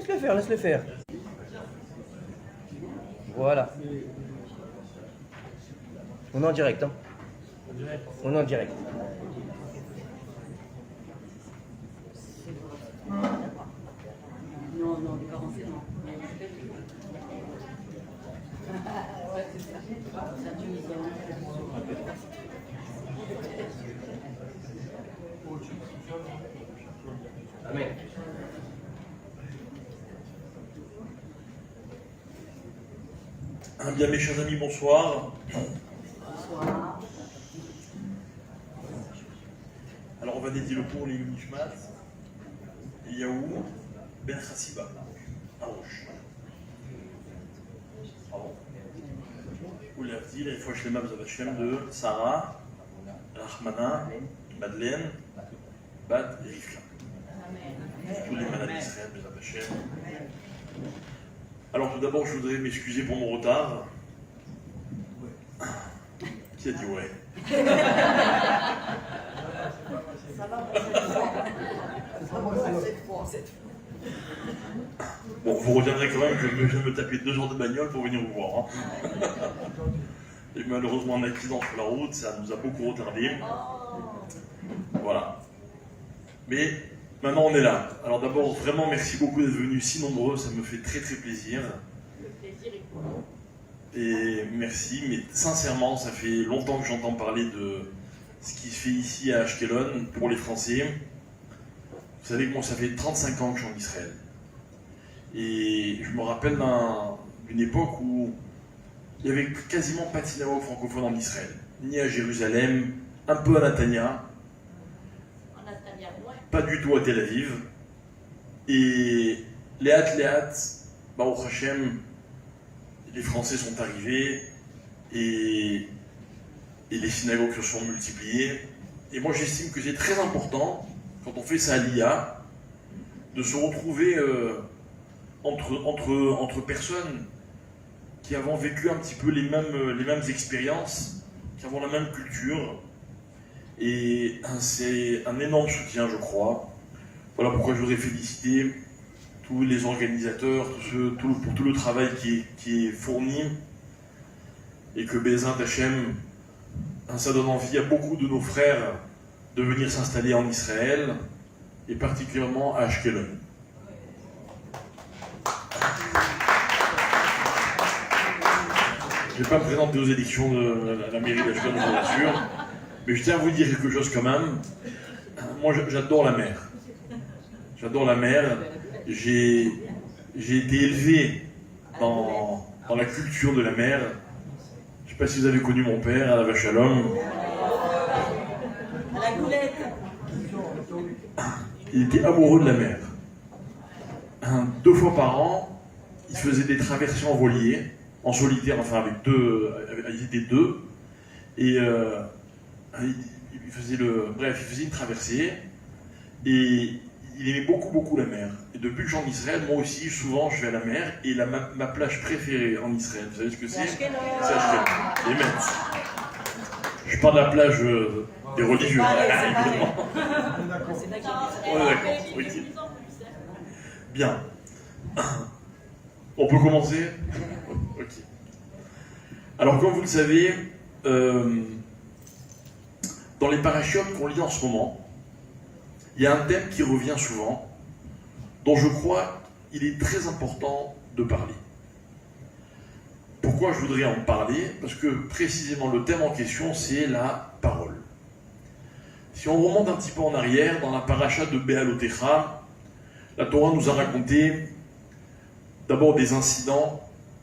Laisse-le faire, laisse-le faire. Voilà. On est en direct, hein. On est en direct. Non, non, les parents, c'est non. C'est un Tunisien. Amen. Bien, mes chers amis, bonsoir. Bonsoir. Alors, on va dédier le cours les Nishmat, Yaou, Ben Chassiba, à Roche. Pardon. Ou l'Avdil, et Foch Lema B'Zavachem de Sarah, Rahmana, Madeleine, Bat et Rifka. Tous les malades d'Israël, B'Zavachem. Alors, tout d'abord, je voudrais m'excuser pour mon retard. Qui a dit ouais? Ça va, cette fois. Bon, vous reviendrez quand même que je viens de me taper 2 heures de bagnole pour venir vous voir. Hein. Et malheureusement, un accident sur la route, ça nous a beaucoup retardé. Voilà. Mais maintenant, on est là. Alors d'abord, vraiment, merci beaucoup d'être venus si nombreux. Ça me fait très très plaisir. Le plaisir est pour nous. Et merci, mais sincèrement, ça fait longtemps que j'entends parler de ce qui se fait ici à Ashkelon pour les Français. Vous savez que moi, ça fait 35 ans que je suis en Israël. Et je me rappelle d'une époque où il n'y avait quasiment pas de synagogue francophone en Israël. Ni à Jérusalem, un peu à Netanya, pas du tout à Tel Aviv. Et Léat, Baruch Hashem, les Français sont arrivés et les synagogues se sont multipliées. Et moi j'estime que c'est très important, quand on fait sa Aliyah, de se retrouver entre personnes qui avons vécu un petit peu les mêmes expériences, qui avons la même culture. Et c'est un énorme soutien, je crois. Voilà pourquoi je voudrais féliciter tous les organisateurs, pour tout le travail qui est fourni, et que Bézant Hachem, ça donne envie à beaucoup de nos frères de venir s'installer en Israël, et particulièrement à Ashkelon. Je ne vais pas me présenter aux élections de la mairie d'Ashkelon, je vous rassure, mais je tiens à vous dire quelque chose quand même. Moi, j'adore la mer. J'adore la mer. J'ai été élevé dans la culture de la mer. Je ne sais pas si vous avez connu mon père, à la vache à l'homme. À la goulette. Il était amoureux de la mer. 2 fois par an, il faisait des traversées en voilier, en solitaire, enfin ils étaient 2. Et il faisait une traversée. Et il aimait beaucoup la mer. Et depuis que je suis en Israël, moi aussi, souvent, je vais à la mer. Et ma plage préférée en Israël, vous savez ce que c'est? C'est Ashkelon. Les Metz. Je parle de la plage des religieux, évidemment. On est d'accord. Oui. Bien. On peut commencer? Ok. Alors, comme vous le savez, dans les parachutes qu'on lit en ce moment, il y a un thème qui revient souvent, dont je crois qu'il est très important de parler. Pourquoi je voudrais en parler? Parce que précisément le thème en question, c'est la parole. Si on remonte un petit peu en arrière, dans la paracha de Béalotecha, la Torah nous a raconté d'abord des incidents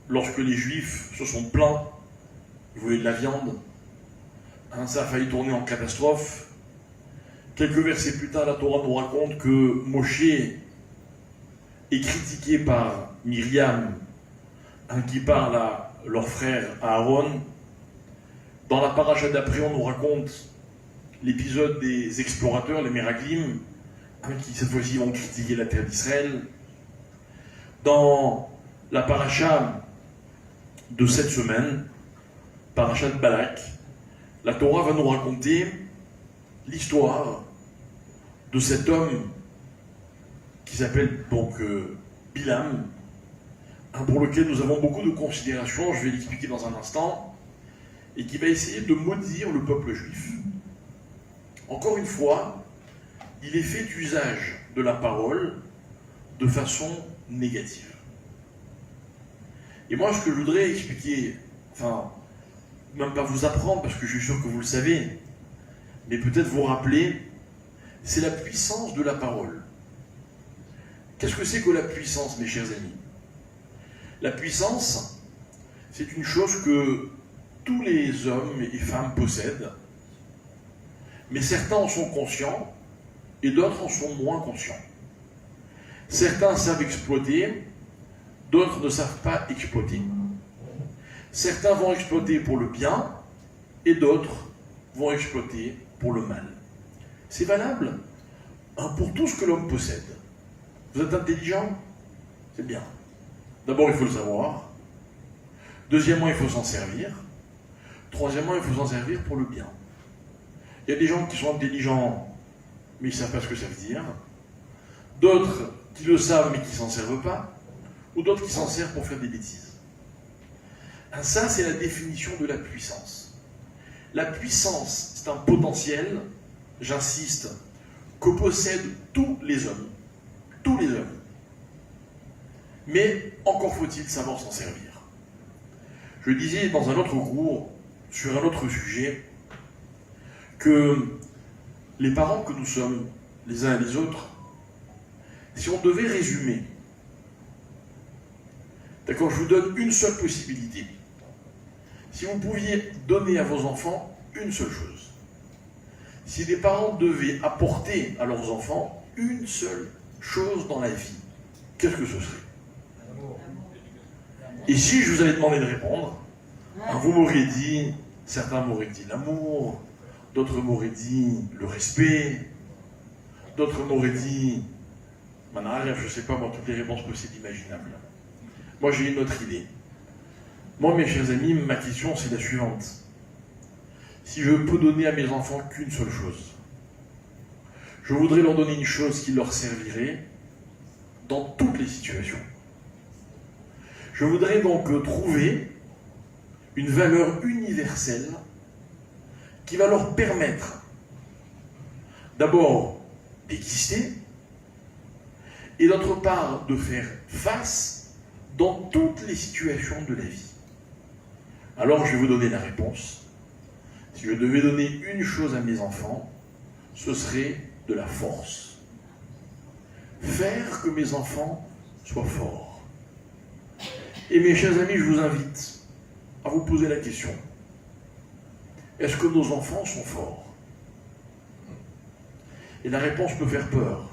lorsque les Juifs se sont plaints, ils voulaient de la viande, ça a failli tourner en catastrophe. Quelques versets plus tard, la Torah nous raconte que Moshe est critiqué par Myriam, qui parle à leur frère Aaron. Dans la paracha d'après, on nous raconte l'épisode des explorateurs, les Meraglim, qui cette fois-ci vont critiquer la terre d'Israël. Dans la paracha de cette semaine, paracha de Balak, la Torah va nous raconter l'histoire de cet homme qui s'appelle donc Bilam, pour lequel nous avons beaucoup de considération, je vais l'expliquer dans un instant, et qui va essayer de maudire le peuple juif. Encore une fois, il est fait usage de la parole de façon négative. Et moi, ce que je voudrais expliquer, enfin, même pas vous apprendre, parce que je suis sûr que vous le savez, mais peut-être vous rappeler, c'est la puissance de la parole. Qu'est-ce que c'est que la puissance, mes chers amis? La puissance, c'est une chose que tous les hommes et femmes possèdent, mais certains en sont conscients et d'autres en sont moins conscients. Certains savent exploiter, d'autres ne savent pas exploiter. Certains vont exploiter pour le bien et d'autres vont exploiter pour le mal. C'est valable pour tout ce que l'homme possède. Vous êtes intelligent? C'est bien. D'abord, il faut le savoir. Deuxièmement, il faut s'en servir. Troisièmement, il faut s'en servir pour le bien. Il y a des gens qui sont intelligents, mais ils ne savent pas ce que ça veut dire. D'autres qui le savent, mais qui ne s'en servent pas. Ou d'autres qui s'en servent pour faire des bêtises. Ça, c'est la définition de la puissance. La puissance, c'est un potentiel, j'insiste, que possèdent tous les hommes. Tous les hommes. Mais encore faut-il savoir s'en servir. Je disais dans un autre cours, sur un autre sujet, que les parents que nous sommes, les uns et les autres, si on devait résumer, d'accord, je vous donne une seule possibilité. Si vous pouviez donner à vos enfants une seule chose, si les parents devaient apporter à leurs enfants une seule chose dans la vie, qu'est-ce que ce serait? Et si je vous avais demandé de répondre, vous m'auriez dit, certains m'auraient dit l'amour, d'autres m'auraient dit le respect, d'autres m'auraient dit, je ne sais pas, moi, toutes les réponses possibles imaginables. Moi, j'ai une autre idée. Moi, mes chers amis, ma question, c'est la suivante. Si je peux donner à mes enfants qu'une seule chose, je voudrais leur donner une chose qui leur servirait dans toutes les situations. Je voudrais donc trouver une valeur universelle qui va leur permettre d'abord d'exister et d'autre part de faire face dans toutes les situations de la vie. Alors je vais vous donner la réponse. Si je devais donner une chose à mes enfants, ce serait de la force. Faire que mes enfants soient forts. Et mes chers amis, je vous invite à vous poser la question. Est-ce que nos enfants sont forts? Et la réponse peut faire peur.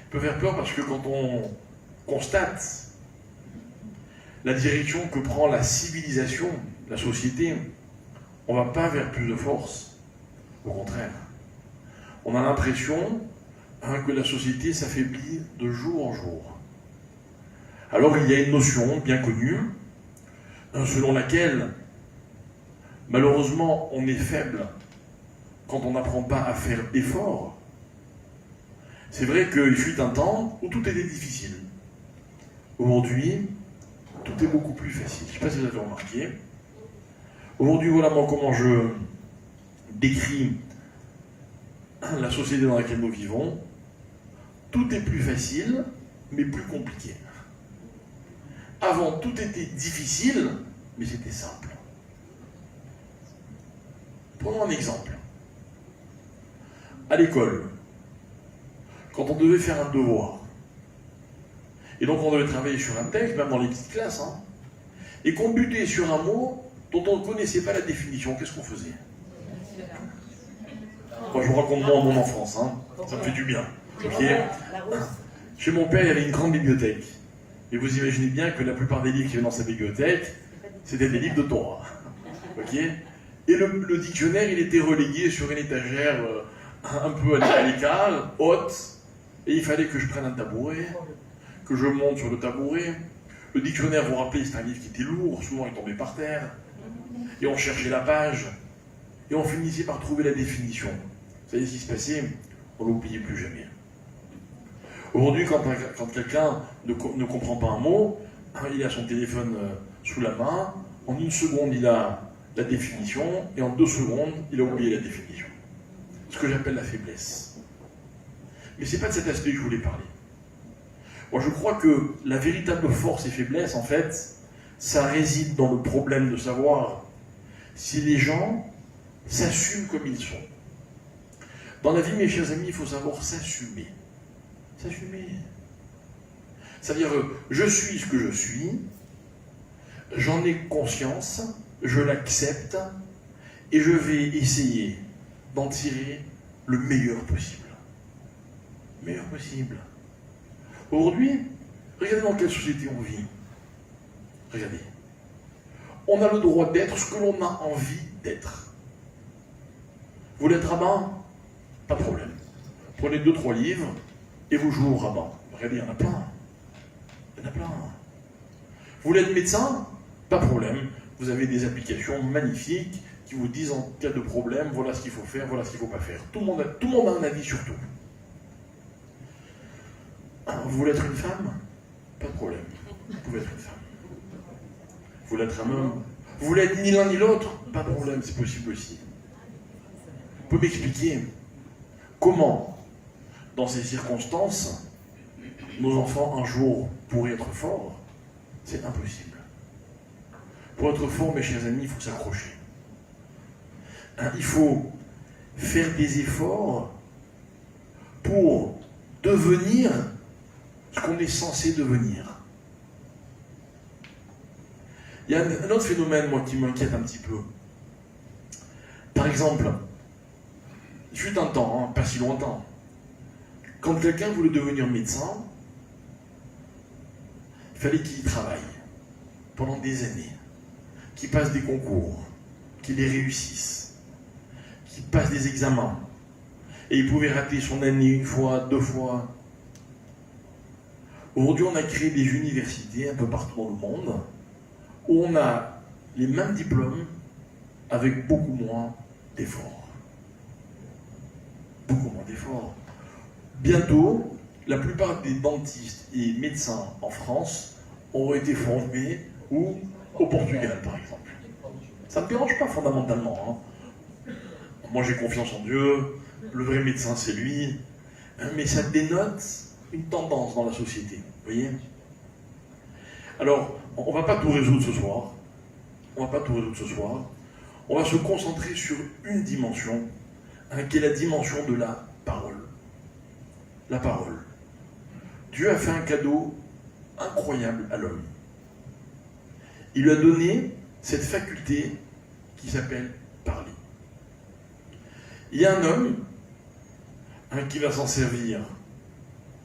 Elle peut faire peur parce que quand on constate la direction que prend la civilisation, la société, on ne va pas vers plus de force. Au contraire. On a l'impression que la société s'affaiblit de jour en jour. Alors il y a une notion bien connue, selon laquelle, malheureusement, on est faible quand on n'apprend pas à faire d'efforts. C'est vrai qu'il fut un temps où tout était difficile. Aujourd'hui, tout est beaucoup plus facile. Je ne sais pas si vous avez remarqué. Aujourd'hui, voilà moi comment je décris la société dans laquelle nous vivons. Tout est plus facile, mais plus compliqué. Avant, tout était difficile, mais c'était simple. Prenons un exemple. À l'école, quand on devait faire un devoir, et donc on devait travailler sur un texte, même dans les petites classes, et qu'on butait sur un mot dont on ne connaissait pas la définition, qu'est-ce qu'on faisait? Moi, je vous raconte moi mon enfance, ça me fait du bien. Okay. Chez mon père, il y avait une grande bibliothèque. Et vous imaginez bien que la plupart des livres qui étaient dans sa bibliothèque, c'était des livres de Torah. Okay. Et le dictionnaire, il était relégué sur une étagère un peu à l'écart, haute, et il fallait que je prenne un tabouret, que je monte sur le tabouret. Le dictionnaire, vous vous rappelez, c'était un livre qui était lourd, souvent il tombait par terre, et on cherchait la page, et on finissait par trouver la définition. Vous savez ce qui se passait? On ne l'oubliait plus jamais. Aujourd'hui, quand quelqu'un ne comprend pas un mot, il a son téléphone sous la main, en une seconde il a la définition, et en 2 secondes il a oublié la définition. Ce que j'appelle la faiblesse. Mais ce n'est pas de cet aspect que je voulais parler. Moi je crois que la véritable force et faiblesse, en fait, ça réside dans le problème de savoir si les gens s'assument comme ils sont. Dans la vie, mes chers amis, il faut savoir s'assumer. S'assumer. C'est-à-dire, je suis ce que je suis, j'en ai conscience, je l'accepte, et je vais essayer d'en tirer le meilleur possible. Le meilleur possible. Aujourd'hui, regardez dans quelle société on vit. Regardez. On a le droit d'être ce que l'on a envie d'être. Vous voulez être rabbin? Pas de problème. Prenez 2-3 livres et vous jouez au rabbin. Regardez, il y en a plein. Il y en a plein. Vous voulez être médecin? Pas de problème. Vous avez des applications magnifiques qui vous disent en cas de problème, voilà ce qu'il faut faire, voilà ce qu'il ne faut pas faire. Tout le monde a un avis sur tout. Vous voulez être une femme? Pas de problème. Vous pouvez être une femme. Vous voulez être un homme? Vous voulez être ni l'un ni l'autre? Pas de problème, c'est possible aussi. Vous pouvez m'expliquer comment, dans ces circonstances, nos enfants un jour pourraient être forts? C'est impossible. Pour être fort, mes chers amis, il faut s'accrocher. Il faut faire des efforts pour devenir ce qu'on est censé devenir. Il y a un autre phénomène, moi, qui m'inquiète un petit peu. Par exemple, il fut un temps, pas si longtemps, quand quelqu'un voulait devenir médecin, il fallait qu'il y travaille pendant des années, qu'il passe des concours, qu'il les réussisse, qu'il passe des examens. Et il pouvait rater son année 1 fois, 2 fois. Aujourd'hui, on a créé des universités un peu partout dans le monde où on a les mêmes diplômes avec beaucoup moins d'efforts. Beaucoup moins d'efforts. Bientôt, la plupart des dentistes et médecins en France auront été formés où? Au Portugal, par exemple. Ça ne me dérange pas fondamentalement. Moi, j'ai confiance en Dieu. Le vrai médecin, c'est lui. Mais ça dénote une tendance dans la société. Vous voyez? Alors, on ne va pas tout résoudre ce soir. On va se concentrer sur une dimension, qui est la dimension de la parole. La parole. Dieu a fait un cadeau incroyable à l'homme. Il lui a donné cette faculté qui s'appelle parler. Il y a un homme qui va s'en servir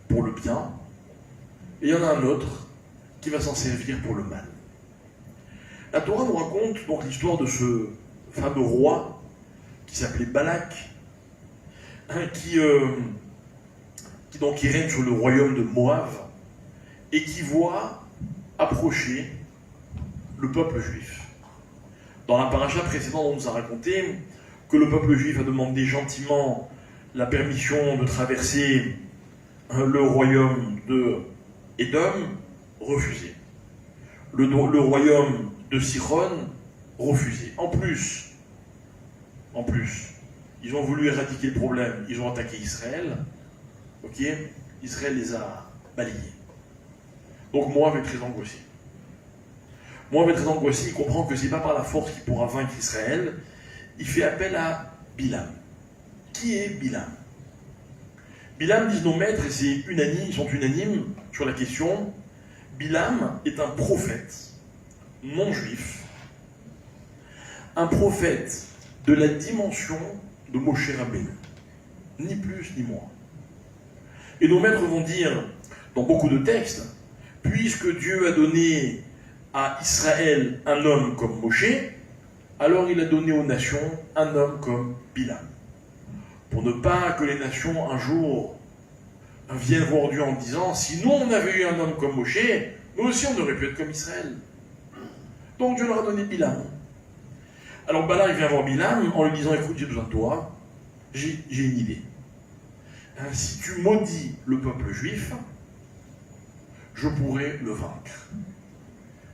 pour le bien, et il y en a un autre qui va s'en servir pour le mal. La Torah nous raconte donc l'histoire de ce fameux roi qui s'appelait Balak, qui règne sur le royaume de Moab et qui voit approcher le peuple juif. Dans la paracha précédente, on nous a raconté que le peuple juif a demandé gentiment la permission de traverser le royaume de Édom, refusé. Le royaume de Siron, refusé. En plus, ils ont voulu éradiquer le problème, ils ont attaqué Israël. Ok, Israël les a balayés. Donc Moab est très angoissé. Il comprend que ce n'est pas par la force qu'il pourra vaincre Israël. Il fait appel à Bilam. Qui est Bilam? Bilam, disent nos maîtres, et c'est unanime, ils sont unanimes sur la question, Bilam est un prophète non juif, un prophète de la dimension de Moshe Rabbeinu, ni plus ni moins. Et nos maîtres vont dire, dans beaucoup de textes, puisque Dieu a donné à Israël un homme comme Moshe, alors il a donné aux nations un homme comme Bilam. Pour ne pas que les nations, un jour, viennent voir Dieu en disant, si nous on avait eu un homme comme Moshe, nous aussi on aurait pu être comme Israël. Donc Dieu leur a donné Bilam. Alors Balak vient voir Bilam en lui disant, écoute, j'ai besoin de toi, j'ai une idée. Si tu maudis le peuple juif, je pourrai le vaincre.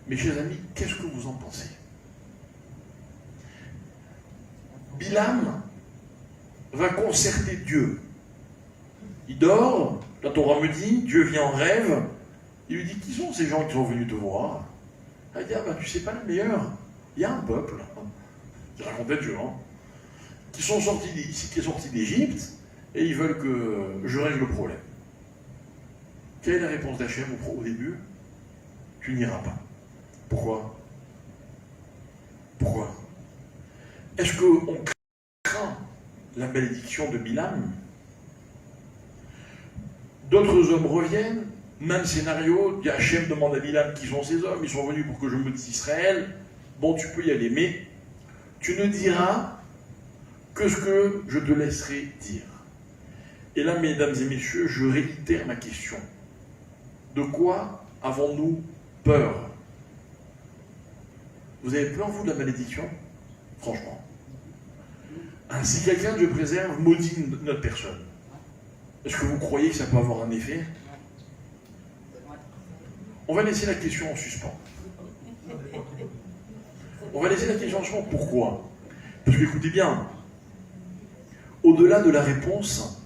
Mes chers amis, qu'est-ce que vous en pensez? Bilam va concerter Dieu. Il dort, la Torah me dit, Dieu vient en rêve, il lui dit, qui sont ces gens qui sont venus te voir? Il dit, ah ben tu sais pas le meilleur, il y a un peuple, qui racontait Dieu, qui sont sortis d'ici, qui est sorti d'Égypte, et ils veulent que je règle le problème. Quelle est la réponse d'Hachem au début? Tu n'iras pas. Pourquoi? Pourquoi? Est-ce qu'on craint la malédiction de Bilam? D'autres hommes reviennent, même scénario, Hachem demande à Bilam qui sont ces hommes, ils sont venus pour que je maudisse Israël, bon tu peux y aller, mais tu ne diras que ce que je te laisserai dire. Et là, mesdames et messieurs, je réitère ma question. De quoi avons-nous peur? Vous avez peur, vous, de la malédiction? Franchement. Si quelqu'un, Dieu préserve, maudit notre personne, est-ce que vous croyez que ça peut avoir un effet? On va laisser la question en suspens. On va laisser la question en suspens. Pourquoi? Parce que, écoutez bien, au-delà de la réponse,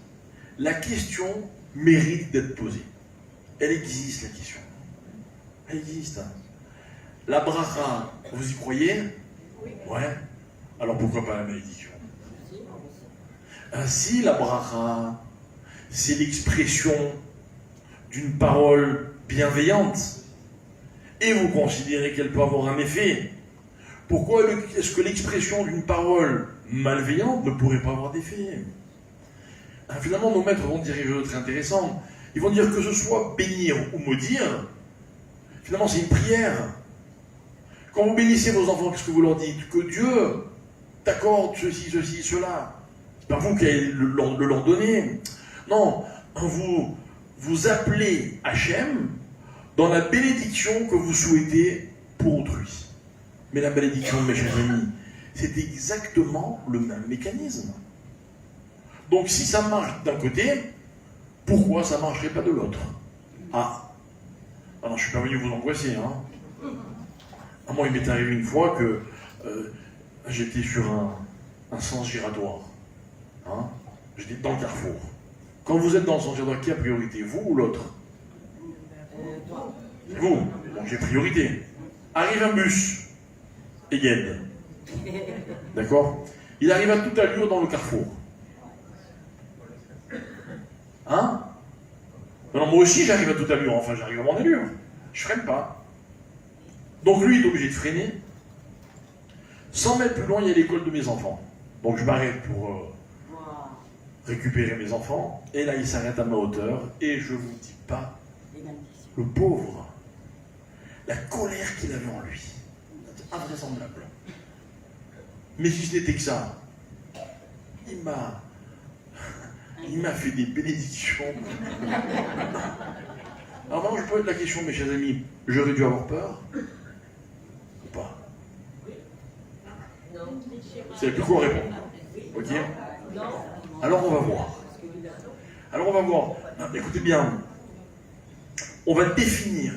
la question mérite d'être posée. Elle existe, la question. Elle existe. La bracha, vous y croyez? Ouais. Alors pourquoi pas la malédiction? Ainsi, la bracha, c'est l'expression d'une parole bienveillante. Et vous considérez qu'elle peut avoir un effet. Pourquoi est-ce que l'expression d'une parole malveillante ne pourrait pas avoir d'effet? Finalement, nos maîtres vont dire quelque chose de très intéressant. Ils vont dire que ce soit bénir ou maudire, finalement c'est une prière. Quand vous bénissez vos enfants, qu'est-ce que vous leur dites? Que Dieu t'accorde ceci, ceci, cela. C'est pas vous qui allez le leur donner. Non, vous appelez Hachem dans la bénédiction que vous souhaitez pour autrui. Mais la bénédiction, mes chers amis, c'est exactement le même mécanisme. Donc si ça marche d'un côté, pourquoi ça ne marcherait pas de l'autre? Ah non, je ne suis pas venu vous angoisser. Moi, il m'est arrivé une fois que j'étais sur un sens giratoire. J'étais dans le carrefour. Quand vous êtes dans le sens giratoire, qui a priorité? Vous ou l'autre? Vous. Donc j'ai priorité. Arrive un bus. Égène. D'accord? Il arrive à toute allure dans le carrefour. Non, moi aussi j'arrive à toute allure, enfin j'arrive à mon allure. Je freine pas. Donc lui il est obligé de freiner. 100 mètres plus loin, il y a l'école de mes enfants. Donc je m'arrête pour récupérer mes enfants. Et là il s'arrête à ma hauteur. Et je vous dis pas, le pauvre, la colère qu'il avait en lui. Invraisemblable. Mais si ce n'était que ça, il m'a fait des bénédictions. Alors maintenant, je pose la question, mes chers amis, j'aurais dû avoir peur ou pas? Vous savez plus quoi répondre. Ok? Alors on va voir. Écoutez bien, on va définir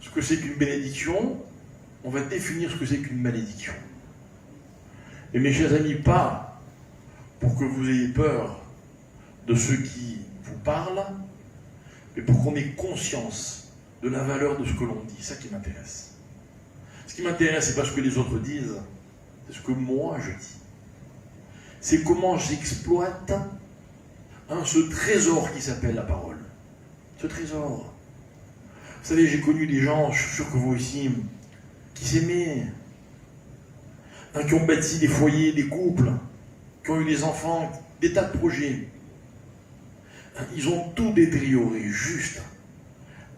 ce que c'est qu'une bénédiction, on va définir ce que c'est qu'une malédiction. Et mes chers amis, pas pour que vous ayez peur de ceux qui vous parlent, mais pour qu'on ait conscience de la valeur de ce que l'on dit. C'est ça qui m'intéresse. Ce qui m'intéresse, c'est pas ce que les autres disent, c'est ce que moi je dis. C'est comment j'exploite ce trésor qui s'appelle la parole. Ce trésor. Vous savez, j'ai connu des gens, je suis sûr que vous aussi, qui s'aimaient, qui ont bâti des foyers, des couples, qui ont eu des enfants, des tas de projets. Ils ont tout détérioré juste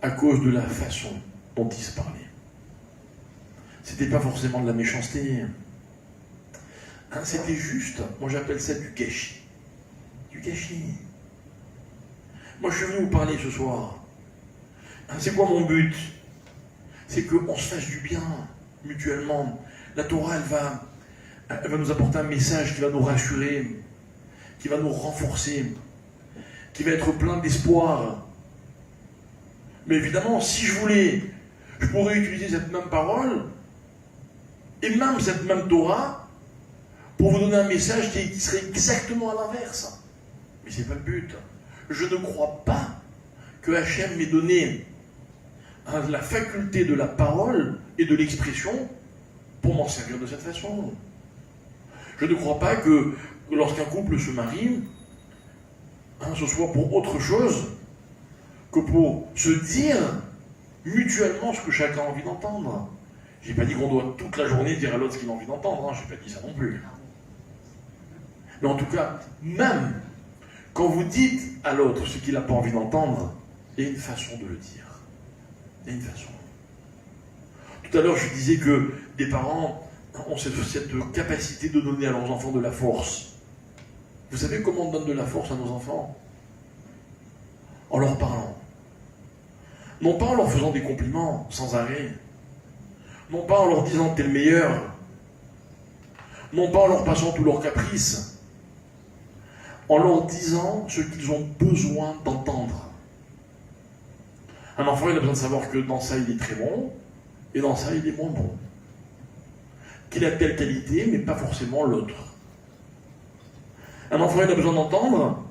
à cause de la façon dont ils se parlaient. C'était pas forcément de la méchanceté. C'était juste, moi j'appelle ça du gâchis. Du gâchis. Moi je suis venu vous parler ce soir. C'est quoi mon but? C'est qu'on se fasse du bien mutuellement. La Torah, elle va nous apporter un message qui va nous rassurer, qui va nous renforcer. qui va être plein d'espoir. Mais évidemment, si je voulais, je pourrais utiliser cette même parole, et même cette même Torah, pour vous donner un message qui serait exactement à l'inverse. Mais ce n'est pas le but. Je ne crois pas que Hachem m'ait donné la faculté de la parole et de l'expression pour m'en servir de cette façon. Je ne crois pas que lorsqu'un couple se marie, ce soit pour autre chose que pour se dire mutuellement ce que chacun a envie d'entendre. Je n'ai pas dit qu'on doit toute la journée dire à l'autre ce qu'il a envie d'entendre, je n'ai pas dit ça non plus. Mais en tout cas, même quand vous dites à l'autre ce qu'il n'a pas envie d'entendre, il y a une façon de le dire. Il y a une façon. Tout à l'heure, je disais que des parents ont cette capacité de donner à leurs enfants de la force. Vous savez comment on donne de la force à nos enfants? En leur parlant. Non pas en leur faisant des compliments sans arrêt. Non pas en leur disant t'es le meilleur. Non pas en leur passant tous leurs caprices. En leur disant ce qu'ils ont besoin d'entendre. Un enfant, il a besoin de savoir que dans ça, il est très bon, et dans ça, il est moins bon. Qu'il a telle qualité, mais pas forcément l'autre. Un enfant, il a besoin d'entendre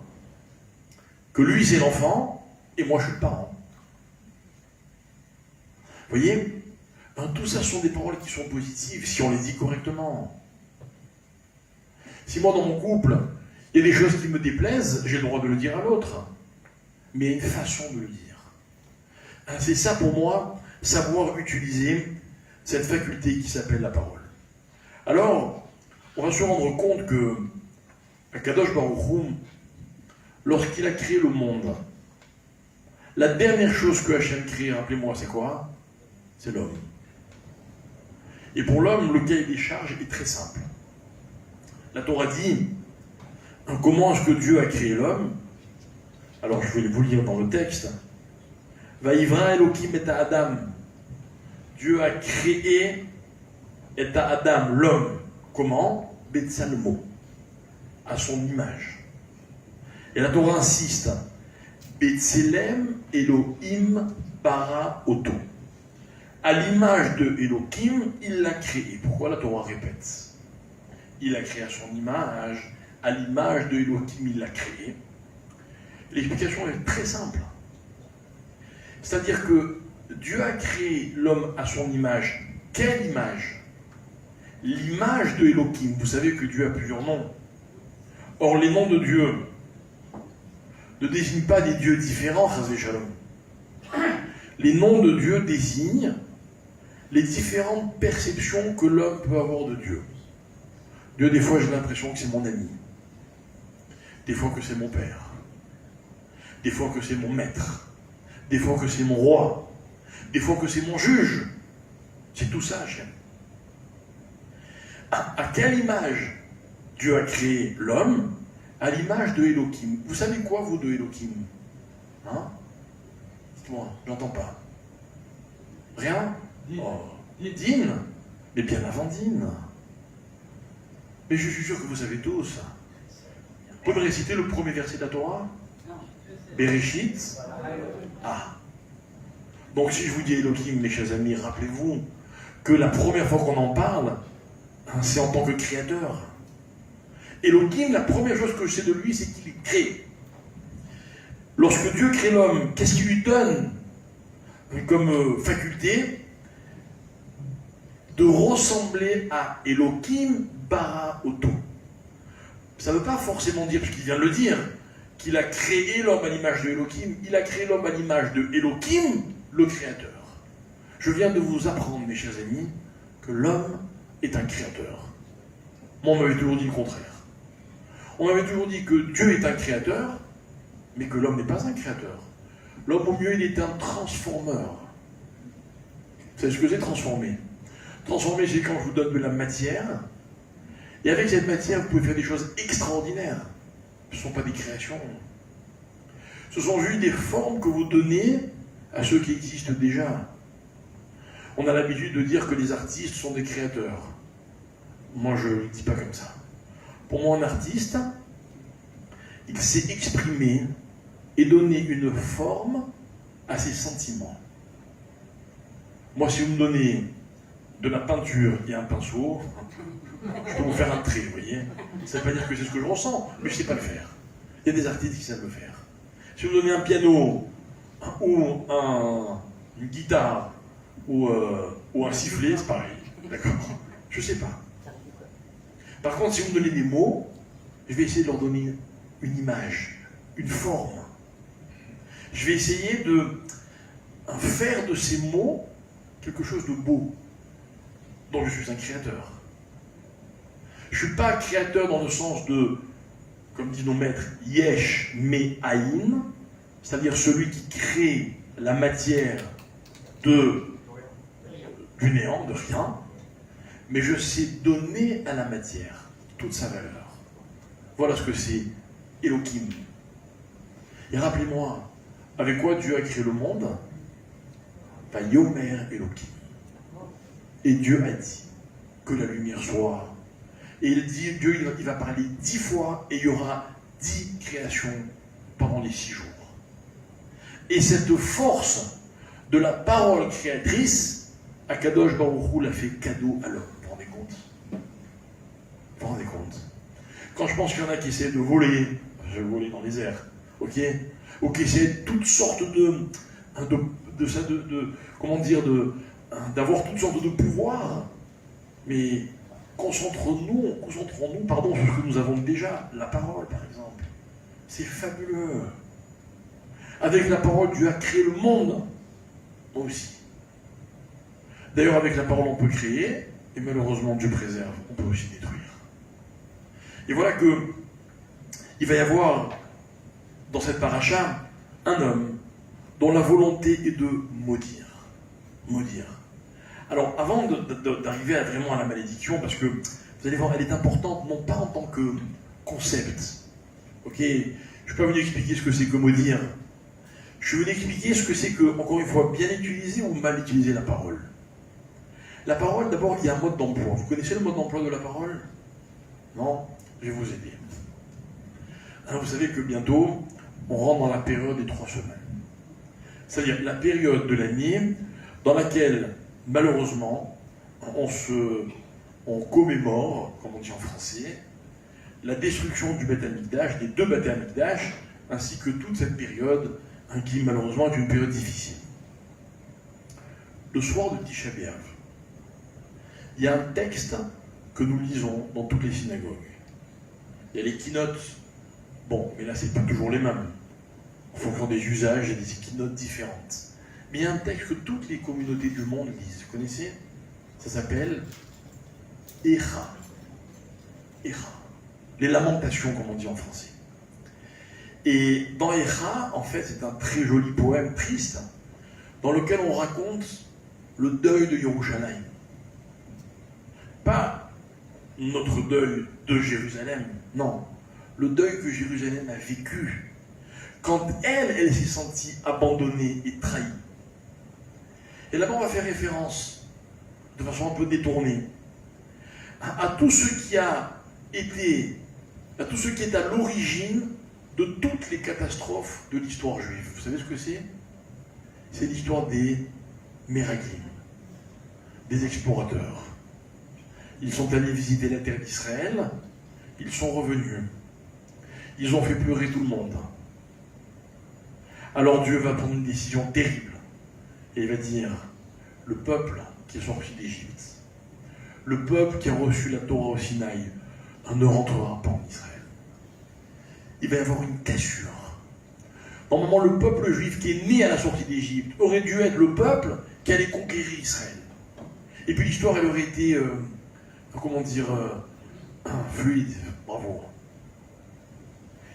que lui, c'est l'enfant, et moi, je suis le parent. Vous voyez, tout ça sont des paroles qui sont positives, si on les dit correctement. Si moi, dans mon couple, il y a des choses qui me déplaisent, j'ai le droit de le dire à l'autre. Mais il y a une façon de le dire. C'est ça pour moi, savoir utiliser cette faculté qui s'appelle la parole. Alors, on va se rendre compte que Akadosh Baruch Hu, lorsqu'il a créé le monde, la dernière chose que Hachem crée, rappelez-moi, c'est quoi? C'est l'homme. Et pour l'homme, le cahier des charges est très simple. La Torah dit, comment est-ce que Dieu a créé l'homme? Alors je vais vous lire dans le texte. Vaïvra Elohim et Adam. Dieu a créé et Adam, l'homme. Comment? Betsalmo. À son image. Et la Torah insiste. Betselem Elohim bara oto. À l'image de Elohim, il l'a créé. Pourquoi la Torah répète? Il l'a créé à son image. À l'image de Elohim, il l'a créé. L'explication est très simple. C'est-à-dire que Dieu a créé l'homme à son image. Quelle image? L'image de Elohim. Vous savez que Dieu a plusieurs noms. Or, les noms de Dieu ne désignent pas des dieux différents, Chazé Shalom. Les noms de Dieu désignent les différentes perceptions que l'homme peut avoir de Dieu. Dieu, des fois, j'ai l'impression que c'est mon ami. Des fois que c'est mon père. Des fois que c'est mon maître. Des fois que c'est mon roi. Des fois que c'est mon juge. C'est tout ça, Hachem. À quelle image Dieu a créé l'homme? À l'image de Elohim. Vous savez quoi, vous, de Elohim? Hein? Dites-moi, j'entends pas. Rien? Oh. Din? Mais bien avant Din. Mais je suis sûr que vous savez tous. Vous pouvez me réciter le premier verset de la Torah? Bereshit. Ah. Donc si je vous dis Elohim, mes chers amis, rappelez-vous que la première fois qu'on en parle, c'est en tant que créateur. Elohim, la première chose que je sais de lui, c'est qu'il crée. Lorsque Dieu crée l'homme, qu'est-ce qu'il lui donne comme faculté? De ressembler à Elohim bara oto. Ça ne veut pas forcément dire, parce qu'il vient de le dire, qu'il a créé l'homme à l'image de Elohim. Il a créé l'homme à l'image de Elohim, le créateur. Je viens de vous apprendre, mes chers amis, que l'homme est un créateur. Moi, on m'avait toujours dit le contraire. On m'avait toujours dit que Dieu est un créateur, mais que l'homme n'est pas un créateur. L'homme, au mieux, il est un transformeur. Vous savez ce que c'est, transformer? Transformer, c'est quand je vous donne de la matière, et avec cette matière, vous pouvez faire des choses extraordinaires. Ce ne sont pas des créations. Ce sont juste des formes que vous donnez à ceux qui existent déjà. On a l'habitude de dire que les artistes sont des créateurs. Moi, je ne le dis pas comme ça. Pour moi, un artiste, il sait exprimer et donner une forme à ses sentiments. Moi, si vous me donnez de la peinture et un pinceau, je peux vous faire un trait, vous voyez. Ça ne veut pas dire que c'est ce que je ressens, mais je ne sais pas le faire. Il y a des artistes qui savent le faire. Si vous me donnez un piano, ou une guitare, ou un sifflet, c'est pareil. D'accord? Je ne sais pas. Par contre, si vous me donnez des mots, je vais essayer de leur donner une image, une forme. Je vais essayer de faire de ces mots quelque chose de beau. Donc je suis un créateur. Je ne suis pas créateur dans le sens de, comme disent nos maîtres, yesh me haïn, c'est-à-dire celui qui crée la matière du néant, de rien, mais je sais donner à la matière toute sa valeur. Voilà ce que c'est Elohim. Et rappelez-moi, avec quoi Dieu a créé le monde? Yomer Elohim. Et Dieu a dit que la lumière soit. Et il dit, Dieu il va parler 10 fois et il y aura 10 créations pendant les 6 jours. Et cette force de la parole créatrice, Akadosh Baruch Hu l'a fait cadeau à l'homme. Vous vous rendez compte? Vous vous rendez compte? Quand je pense qu'il y en a qui essaient de voler, je vais voler dans les airs, ok? Ou qui essaient toutes sortes d'avoir toutes sortes de pouvoirs, mais concentrons-nous, sur ce que nous avons déjà, la parole par exemple. C'est fabuleux. Avec la parole, Dieu a créé le monde, aussi. D'ailleurs, avec la parole, on peut créer, et malheureusement, Dieu préserve, on peut aussi détruire. Et voilà que il va y avoir, dans cette paracha, un homme dont la volonté est de maudire. Maudire. Alors, avant d'arriver vraiment à la malédiction, parce que, vous allez voir, elle est importante, non pas en tant que concept. Ok? Je ne suis pas venu expliquer ce que c'est que maudire. Je suis venu expliquer ce que c'est que, encore une fois, bien utiliser ou mal utiliser la parole. La parole, d'abord, il y a un mode d'emploi. Vous connaissez le mode d'emploi de la parole? Non? Je vais vous aider. Alors, vous savez que bientôt, on rentre dans la période des 3 semaines. C'est-à-dire la période de l'année dans laquelle, malheureusement, on commémore, comme on dit en français, la destruction du Beth Amikdash, des 2 Beth Amikdash, ainsi que toute cette période, qui malheureusement est une période difficile. Le soir de Tisha B'Av, il y a un texte que nous lisons dans toutes les synagogues. Il y a les keynotes, bon, mais là c'est pas toujours les mêmes, en fonction des usages et des keynotes différentes. Mais il y a un texte que toutes les communautés du monde lisent. Vous connaissez? Ça s'appelle Echa. Echa. Les lamentations, comme on dit en français. Et dans Echa, en fait, c'est un très joli poème triste, dans lequel on raconte le deuil de Yerushalayim. Pas notre deuil de Jérusalem, non. Le deuil que Jérusalem a vécu quand elle s'est sentie abandonnée et trahie. Et là-bas, on va faire référence, de façon un peu détournée, à tout ce qui a été, à tout ce qui est à l'origine de toutes les catastrophes de l'histoire juive. Vous savez ce que c'est? C'est l'histoire des Meraglim, des explorateurs. Ils sont allés visiter la terre d'Israël, ils sont revenus. Ils ont fait pleurer tout le monde. Alors Dieu va prendre une décision terrible. Et il va dire, le peuple qui est sorti d'Égypte, le peuple qui a reçu la Torah au Sinaï, ne rentrera pas en Israël. Il va y avoir une cassure. Normalement, le peuple juif qui est né à la sortie d'Égypte aurait dû être le peuple qui allait conquérir Israël. Et puis l'histoire, elle aurait été, fluide, bravo.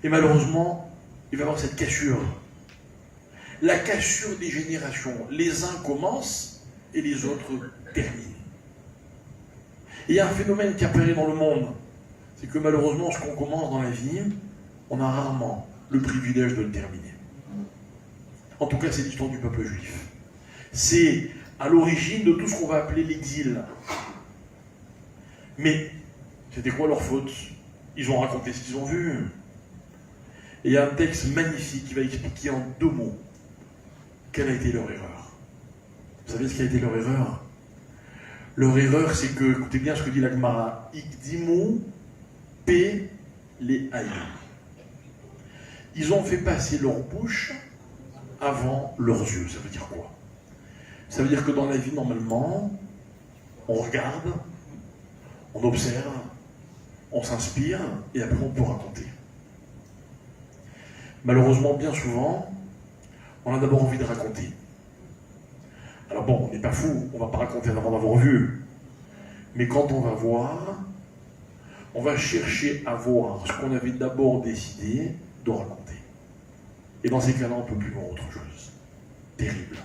Et malheureusement, il va y avoir cette cassure. La cassure des générations. Les uns commencent et les autres terminent. Et il y a un phénomène qui apparaît dans le monde. C'est que malheureusement, ce qu'on commence dans la vie, on a rarement le privilège de le terminer. En tout cas, c'est l'histoire du peuple juif. C'est à l'origine de tout ce qu'on va appeler l'exil. Mais c'était quoi leur faute? Ils ont raconté ce qu'ils ont vu. Et il y a un texte magnifique qui va expliquer en 2 mots quelle a été leur erreur. Vous savez ce qu'a été leur erreur? Leur erreur, c'est que, écoutez bien ce que dit la Gemara, Ikdimu P les haïm. Ils ont fait passer leur bouche avant leurs yeux. Ça veut dire quoi? Ça veut dire que dans la vie, normalement, on regarde, on observe, on s'inspire, et après on peut raconter. Malheureusement, bien souvent, on a d'abord envie de raconter. Alors bon, on n'est pas fou, on ne va pas raconter avant d'avoir vu. Mais quand on va voir, on va chercher à voir ce qu'on avait d'abord décidé de raconter. Et dans ces cas-là, on ne peut plus voir autre chose. Terrible.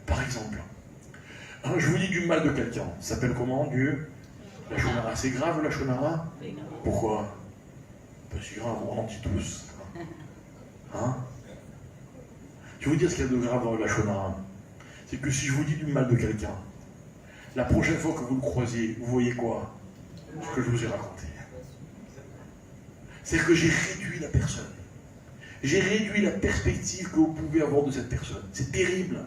Par exemple, je vous dis du mal de quelqu'un. Ça s'appelle comment? La shonara. C'est grave la shonara? Pourquoi? C'est grave, on en dit tous. Hein? Je vais vous dire ce qu'il y a de grave dans la shonara. C'est que si je vous dis du mal de quelqu'un, la prochaine fois que vous le croisez, vous voyez quoi? Ce que je vous ai raconté. C'est que j'ai réduit la personne. J'ai réduit la perspective que vous pouvez avoir de cette personne. C'est terrible.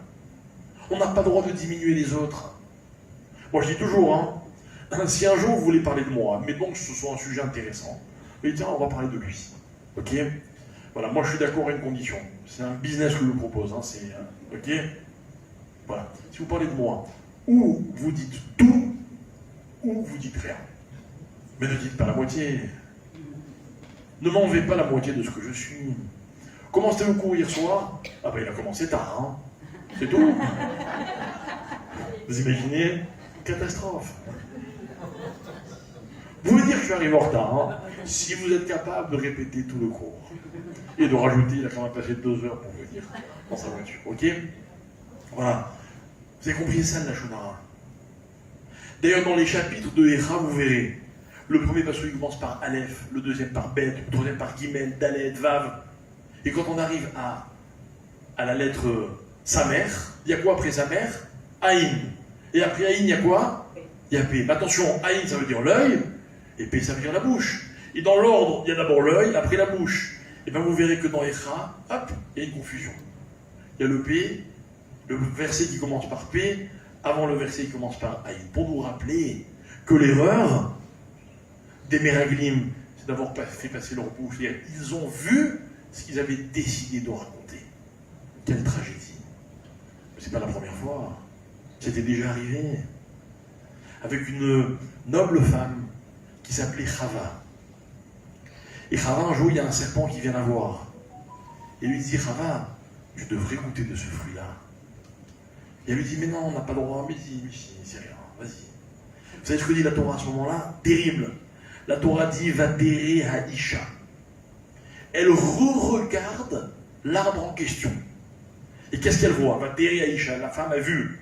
On n'a pas le droit de diminuer les autres. Moi je dis toujours, si un jour vous voulez parler de moi, mais donc que ce soit un sujet intéressant, et tiens, on va parler de lui. Ok? Voilà, moi je suis d'accord à une condition. C'est un business que je vous propose. Ok? Voilà. Si vous parlez de moi, ou vous dites tout, ou vous dites rien. Mais ne dites pas la moitié. Ne m'enlevez pas la moitié de ce que je suis. Comment c'était le cours hier soir? Ah ben il a commencé tard, C'est tout. Vous imaginez? Catastrophe. Vous voulez dire que je suis arrivé en retard, si vous êtes capable de répéter tout le cours. Et de rajouter, il a quand même passé 2 heures pour venir dans sa voiture. Ok? Voilà. Vous avez compris ça de la shonara. D'ailleurs, dans les chapitres de Echa, vous verrez, le premier passage commence par Aleph, le deuxième par Bet, le troisième par Gimel, Dalet, Vav. Et quand on arrive à la lettre Samer, il y a quoi après Samer? Aïn. Et après Aïn, il y a quoi? Il y a P. Mais attention, Aïn, ça veut dire l'œil, et P, ça veut dire la bouche. Et dans l'ordre, il y a d'abord l'œil, après la bouche. Et bien vous verrez que dans Echa, hop, il y a une confusion. Il y a le P, le verset qui commence par P, avant le verset qui commence par Aïn. Pour nous rappeler que l'erreur des Meraglim, c'est d'avoir fait passer leur bouche. Ils ont vu ce qu'ils avaient décidé de raconter. Quelle tragédie. C'est pas la première fois. C'était déjà arrivé. Avec une noble femme qui s'appelait Chava. Et Chava, un jour, il y a un serpent qui vient la voir. Et lui dit, Chava, tu devrais goûter de ce fruit-là. Et elle lui dit, mais non, on n'a pas le droit. Mais si, c'est rien, vas-y. Vous savez ce que dit la Torah à ce moment-là? Terrible. La Torah dit, Vatere Haïcha. Elle re-regarde l'arbre en question. Et qu'est-ce qu'elle voit? Vatere Haïcha, la femme a vu.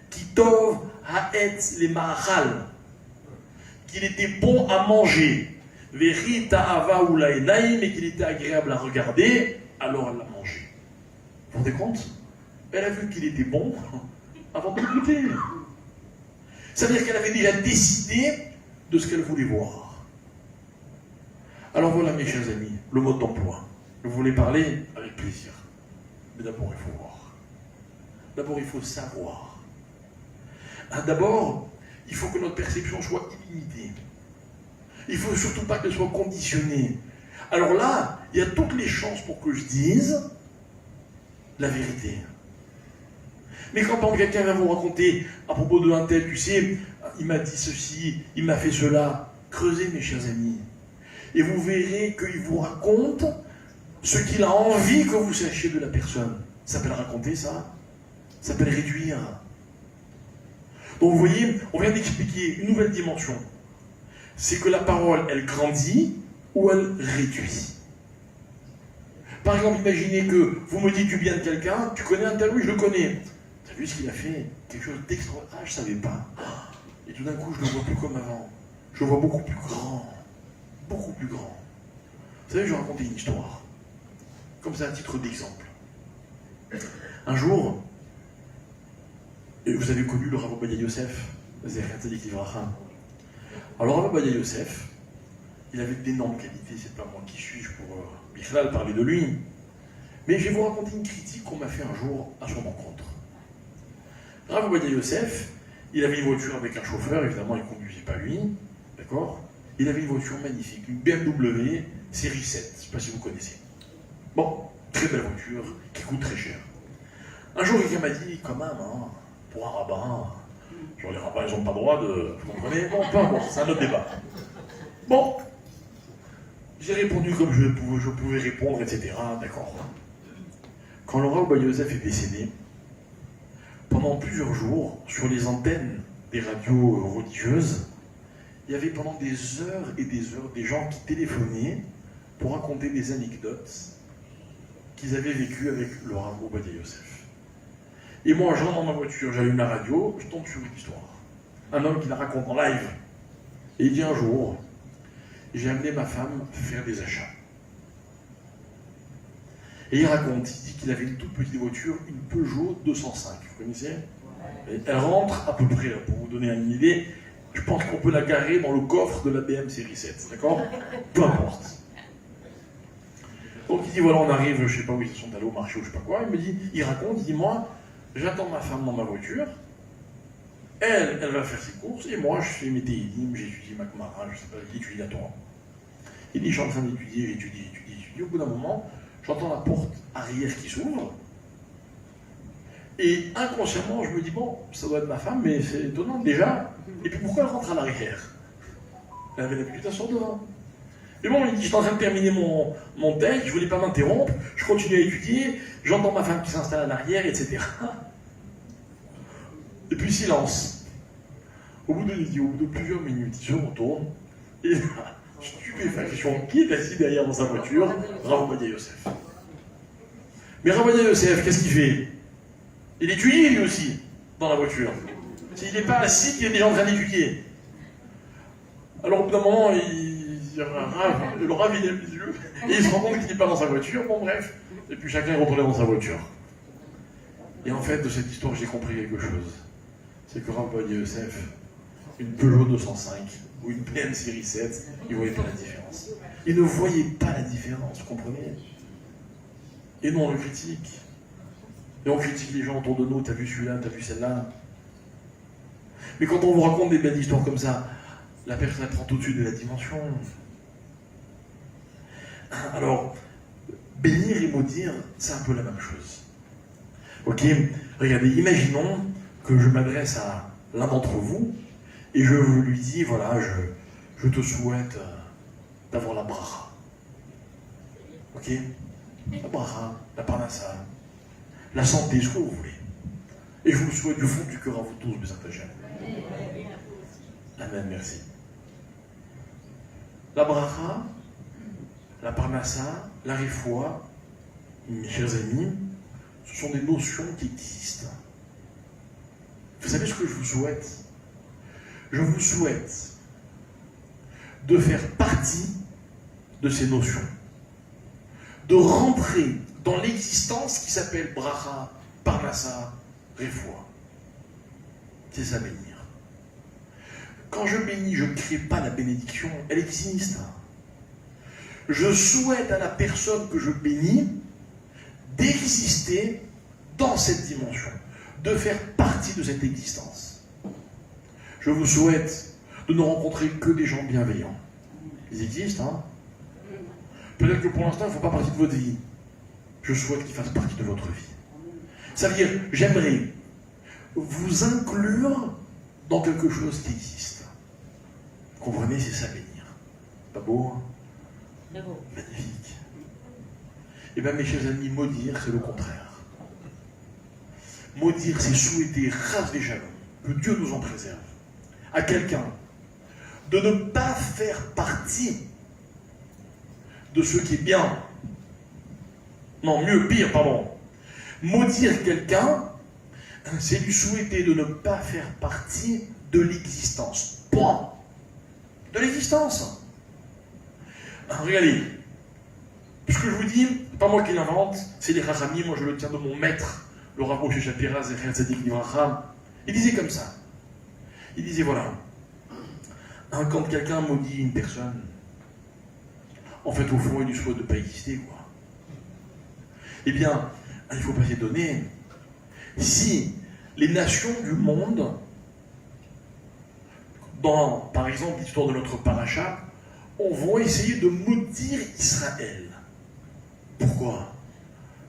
Kitov Haetz les Mahal. Qu'il était bon à manger. Veri Ta'ava Ulaïnaïm, et qu'il était agréable à regarder, alors elle l'a mangé. Vous vous rendez compte? Elle a vu qu'il était bon avant de le goûter. Ça veut dire qu'elle avait déjà décidé de ce qu'elle voulait voir. Alors voilà, mes chers amis, le mode d'emploi. Vous voulez parler? Avec plaisir. Mais d'abord, il faut voir. D'abord, il faut savoir. D'abord, il faut que notre perception soit illimitée. Il ne faut surtout pas qu'elle soit conditionnée. Alors là, il y a toutes les chances pour que je dise la vérité. Mais quand quelqu'un vient vous raconter à propos de un tel, tu sais, il m'a dit ceci, il m'a fait cela, creusez, mes chers amis. Et vous verrez qu'il vous raconte ce qu'il a envie que vous sachiez de la personne. Ça s'appelle raconter, ça? Ça s'appelle réduire. Donc vous voyez, on vient d'expliquer une nouvelle dimension. C'est que la parole, elle grandit ou elle réduit. Par exemple, imaginez que vous me dites du bien de quelqu'un, tu connais un tel, oui, je le connais. Tu as vu ce qu'il a fait? Quelque chose d'extraordinaire. Ah, je ne savais pas. Et tout d'un coup, je ne le vois plus comme avant. Je le vois beaucoup plus grand. Beaucoup plus grand. Vous savez, je vais raconter une histoire. Comme ça, à titre d'exemple. Un jour, vous avez connu le Rav Ovadia Yosef, Zecher Tzadik Livracha. Alors, Rav Ovadia Yosef, il avait d'énormes qualités, c'est pas moi qui suis-je pour Bichlal parler de lui. Mais je vais vous raconter une critique qu'on m'a fait un jour à son encontre. Rav Ovadia Yosef, il avait une voiture avec un chauffeur, évidemment il ne conduisait pas lui, d'accord? Il avait une voiture magnifique, une BMW série 7, je ne sais pas si vous connaissez. Bon, très belle voiture, qui coûte très cher. Un jour, quelqu'un m'a dit, quand même, hein, pour un rabbin, genre les rabbins, ils n'ont pas le droit de... Vous comprenez? Bon, peu importe, c'est un autre débat. Bon, j'ai répondu comme je pouvais répondre, etc. D'accord. Quand le Rav Ovadia Yosef est décédé, pendant plusieurs jours, sur les antennes des radios religieuses, il y avait pendant des heures et des heures des gens qui téléphonaient pour raconter des anecdotes qu'ils avaient vécues avec le Rav Ovadia Yosef. Et moi, je rentre dans ma voiture, j'allume la radio, je tombe sur une histoire. Un homme qui la raconte en live. Et il dit un jour, j'ai amené ma femme faire des achats. Et il raconte, il dit qu'il avait une toute petite voiture, une Peugeot 205, vous connaissez? Et elle rentre à peu près, pour vous donner une idée, je pense qu'on peut la garer dans le coffre de la BM série 7, d'accord? Peu importe. Donc il dit, voilà, on arrive, je sais pas où ils sont allés au marché ou je sais pas quoi, il me dit, il raconte, il dit, moi, j'attends ma femme dans ma voiture, elle va faire ses courses, et moi, je fais mes télim, j'étudie ma Gemara, je sais pas, j'étudie la Torah. Il dit, je suis en train d'étudier, j'étudie, au bout d'un moment, j'entends la porte arrière qui s'ouvre, et inconsciemment, je me dis, bon, ça doit être ma femme, mais c'est étonnant déjà. Et puis pourquoi elle rentre à l'arrière? Elle avait l'habitude d'asseoir devant. Mais bon, il dit, j'étais en train de terminer mon texte, je voulais pas m'interrompre, je continue à étudier, j'entends ma femme qui s'installe à l'arrière, etc. Et puis silence. Au bout de plusieurs minutes, il se retourne, et là, stupéfaction, qui est assis derrière dans sa voiture? Rav Ovadia Yosef. Mais Rav Ovadia Yosef, qu'est-ce qu'il fait? Il étudie lui aussi, dans la voiture. S'il n'est pas assis, il est déjà en train d'étudier. Alors au bout d'un moment, le Rav il lève les yeux, et il se rend compte qu'il n'est pas dans sa voiture, bon bref. Et puis chacun est retourné dans sa voiture. Et en fait, de cette histoire, j'ai compris quelque chose. C'est que Rav Ovadia Yosef, une Peugeot 205 ou une PM série 7, il ne voyait pas la différence. Il ne voyait pas la différence, vous comprenez? Et nous, on le critique. Et on critique les gens autour de nous, t'as vu celui-là, t'as vu celle-là. Mais quand on vous raconte des belles histoires comme ça, la personne prend tout de suite de la dimension. Alors, bénir et maudire, c'est un peu la même chose. Ok, regardez, imaginons que je m'adresse à l'un d'entre vous et je lui dis, voilà, je te souhaite d'avoir la bracha. Ok? La bracha, la parnassa, la santé, ce que vous voulez. Et je vous le souhaite du fond du cœur à vous tous, mes attachés. Amen, merci. La bracha, la parnassa, la refoua, mes chers amis, ce sont des notions qui existent. Vous savez ce que je vous souhaite? Je vous souhaite de faire partie de ces notions, de rentrer dans l'existence qui s'appelle bracha, parnassa, refoua. C'est ça bénir. Quand je bénis, je ne crée pas la bénédiction, elle existe. Je souhaite à la personne que je bénis d'exister dans cette dimension, de faire partie de cette existence. Je vous souhaite de ne rencontrer que des gens bienveillants. Ils existent, hein? Peut-être que pour l'instant, ils ne font pas partie de votre vie. Je souhaite qu'ils fassent partie de votre vie. Ça veut dire, j'aimerais vous inclure dans quelque chose qui existe. Vous comprenez, c'est ça bénir. Pas beau, hein? C'est beau. Magnifique. Eh bien, mes chers amis, maudire, c'est le contraire. Maudire, c'est souhaiter, ras des jalons, que Dieu nous en préserve, à quelqu'un de ne pas faire partie de ce qui est bien. Non, mieux, pire, pardon. Maudire quelqu'un, c'est lui souhaiter de ne pas faire partie de l'existence. Point. De l'existence. Regardez, ce que je vous dis, c'est pas moi qui l'invente, c'est les Rachamim, moi je le tiens de mon maître, le Rav Moshe Shapira, Zecher Tzadik Livracham. Il disait comme ça. Il disait voilà, quand quelqu'un maudit une personne, en fait, au fond, il lui souhaite de ne pas exister, quoi. Eh bien, il ne faut pas s'étonner. Si les nations du monde, dans, par exemple, l'histoire de notre paracha, on va essayer de maudire Israël. Pourquoi?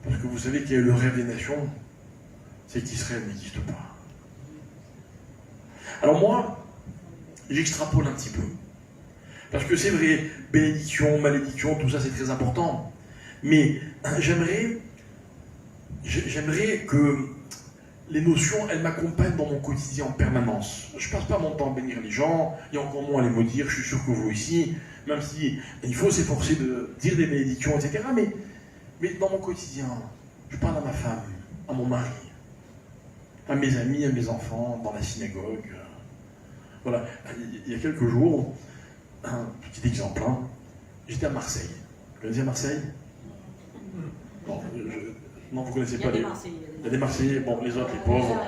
Parce que vous savez quel est le rêve des nations, c'est qu'Israël n'existe pas. Alors moi, j'extrapole un petit peu. Parce que c'est vrai, bénédiction, malédiction, tout ça c'est très important. Mais j'aimerais que les notions, elles m'accompagnent dans mon quotidien en permanence. Je ne passe pas mon temps à bénir les gens, et encore moins à les maudire, je suis sûr que vous aussi, même si il faut s'efforcer de dire des bénédictions, etc. Mais dans mon quotidien, je parle à ma femme, à mon mari, à mes amis, à mes enfants, dans la synagogue. Voilà, il y a quelques jours, un petit exemple, hein, j'étais à Marseille. Vous connaissez Marseille? Non, non, vous ne connaissez pas les... Il y a des Marseillais, bon, les autres, les pauvres.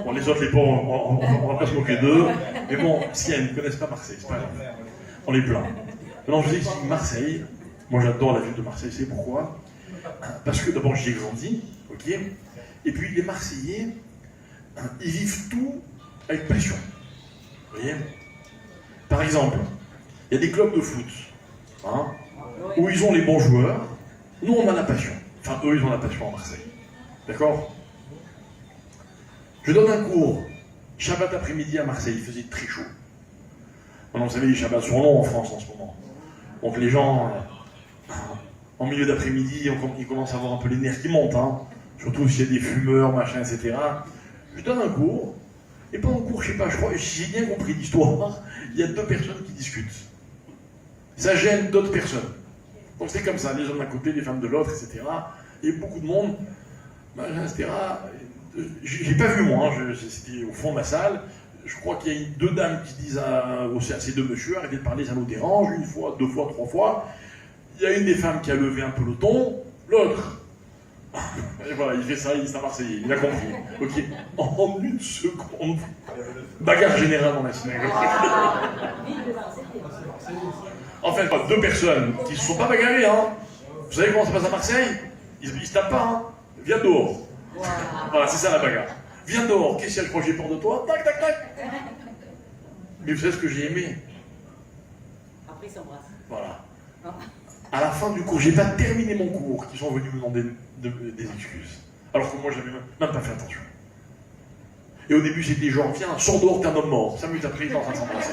Bon, les autres, les pauvres, on va pas se moquer d'eux. Mais bon, si ils ne connaissent pas Marseille, c'est pas grave. On les plaint. Maintenant, je vous explique Marseille. Moi, j'adore la ville de Marseille. C'est pourquoi? Parce que d'abord, j'y ai grandi, ok. Et puis, les Marseillais, ils vivent tout avec passion. Vous voyez? Par exemple, il y a des clubs de foot, hein, où ils ont les bons joueurs. Nous, on a la passion. Enfin, eux, ils ont la passion à Marseille. D'accord? Je donne un cours, Shabbat après-midi à Marseille, il faisait très chaud. Maintenant, vous savez, les Shabbats sont longs en France en ce moment. Donc les gens, en milieu d'après-midi, ils commencent à avoir un peu les nerfs qui montent, hein. Surtout s'il y a des fumeurs, machin, etc. Je donne un cours, et pendant le cours, je sais pas, je crois, si j'ai bien compris l'histoire, il y a deux personnes qui discutent. Ça gêne d'autres personnes. Donc c'est comme ça, les hommes d'un côté, les femmes de l'autre, etc. Et beaucoup de monde, machin, etc. J'ai pas vu moi, hein, c'était au fond de la salle. Je crois qu'il y a deux dames qui disent à ces deux messieurs, arrêtez de parler, ça nous dérange, une fois, deux fois, trois fois. Il y a une des femmes qui a levé un peu le ton, l'autre. Et voilà, il fait ça, il est à Marseillais, il a compris. Ok, en une seconde, bagarre générale dans la synagogue. En fait, deux personnes qui ne se sont pas bagarrées, hein. Vous savez comment ça passe à Marseille? Ils se tapent pas, hein. Viens dehors. Voilà, c'est ça la bagarre. Viens dehors, qu'est-ce qu'il y a, je crois que j'ai peur de toi? Tac, tac, tac. Mais vous savez ce que j'ai aimé? Après, ils s'embrassent. Voilà. À la fin du cours, j'ai pas terminé mon cours, qu'ils sont venus me demander des excuses. Alors que moi, j'avais même pas fait attention. Et au début, c'était genre, viens, sors dehors, t'es un homme mort. 5 minutes après, ils sont en train de s'embrasser.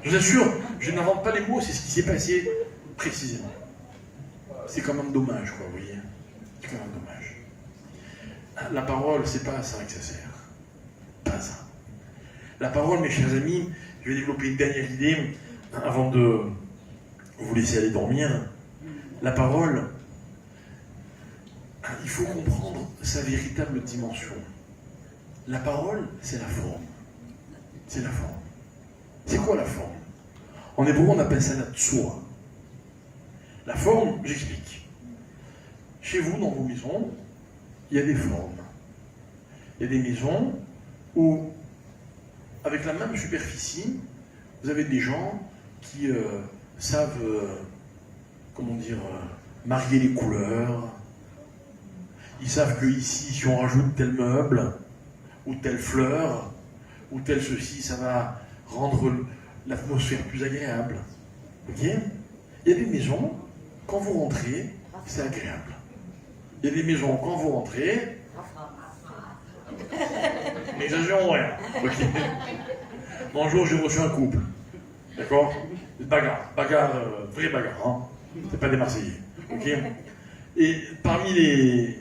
Je vous assure, je n'invente pas les mots, c'est ce qui s'est passé précisément. C'est quand même dommage, quoi, vous voyez. C'est quand même dommage. La parole, c'est pas à ça que ça sert. Pas à ça. La parole, mes chers amis, je vais développer une dernière idée avant de vous laisser aller dormir. La parole, il faut comprendre sa véritable dimension. La parole, c'est la forme. C'est la forme. C'est quoi la forme? En hébreu, on appelle ça la tsoura. La forme, j'explique. Chez vous, dans vos maisons, il y a des formes. Il y a des maisons où, avec la même superficie, vous avez des gens qui savent, comment dire, marier les couleurs. Ils savent que ici, si on rajoute tel meuble, ou telle fleur, ou tel ceci, ça va rendre l'atmosphère plus agréable. Ok? Il y a des maisons, quand vous rentrez, c'est agréable. Il y a des maisons, quand vous rentrez, n'exagérons rien. Ok? Bonjour, j'ai reçu un couple. D'accord? Bagarre, vraie bagarre, hein? C'est pas des Marseillais. Ok? Et parmi les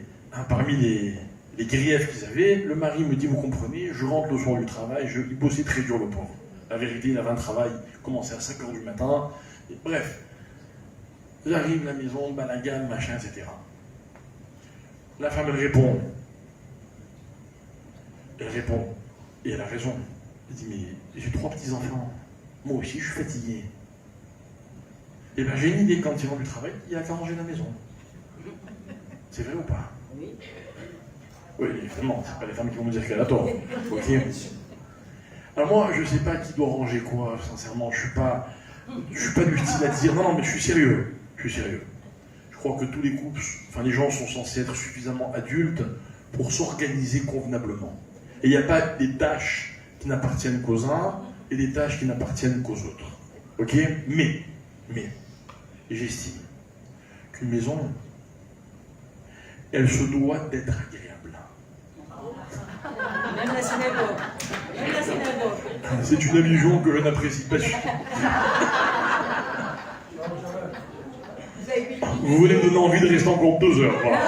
griefs qu'ils avaient, le mari me dit, vous comprenez, je rentre le soir du travail, il bossait très dur le pauvre. La vérité, il avait un travail, il commençait à 5h du matin, et bref. J'arrive à la maison, balagane, machin, etc. La femme, elle répond, et elle a raison. Elle dit, mais j'ai 3 petits-enfants, moi aussi je suis fatigué. Et bien j'ai une idée, quand il rentre du travail, il a qu'à ranger la maison. C'est vrai ou pas? Oui. Oui, évidemment, c'est pas les femmes qui vont me dire qu'elle a tort. Ok. Alors moi, je sais pas qui doit ranger quoi, sincèrement, je suis pas Je ne suis pas du style à dire, non, mais je suis sérieux. Je suis sérieux. Je crois que tous les couples, enfin les gens sont censés être suffisamment adultes pour s'organiser convenablement. Et il n'y a pas des tâches qui n'appartiennent qu'aux uns et des tâches qui n'appartiennent qu'aux autres. Ok? Mais, j'estime qu'une maison, elle se doit d'être agréable. Même la synagogue. Même la synagogue. C'est une allusion que je n'apprécie pas du tout. Vous voulez me donner envie de rester encore 2 heures. Voilà.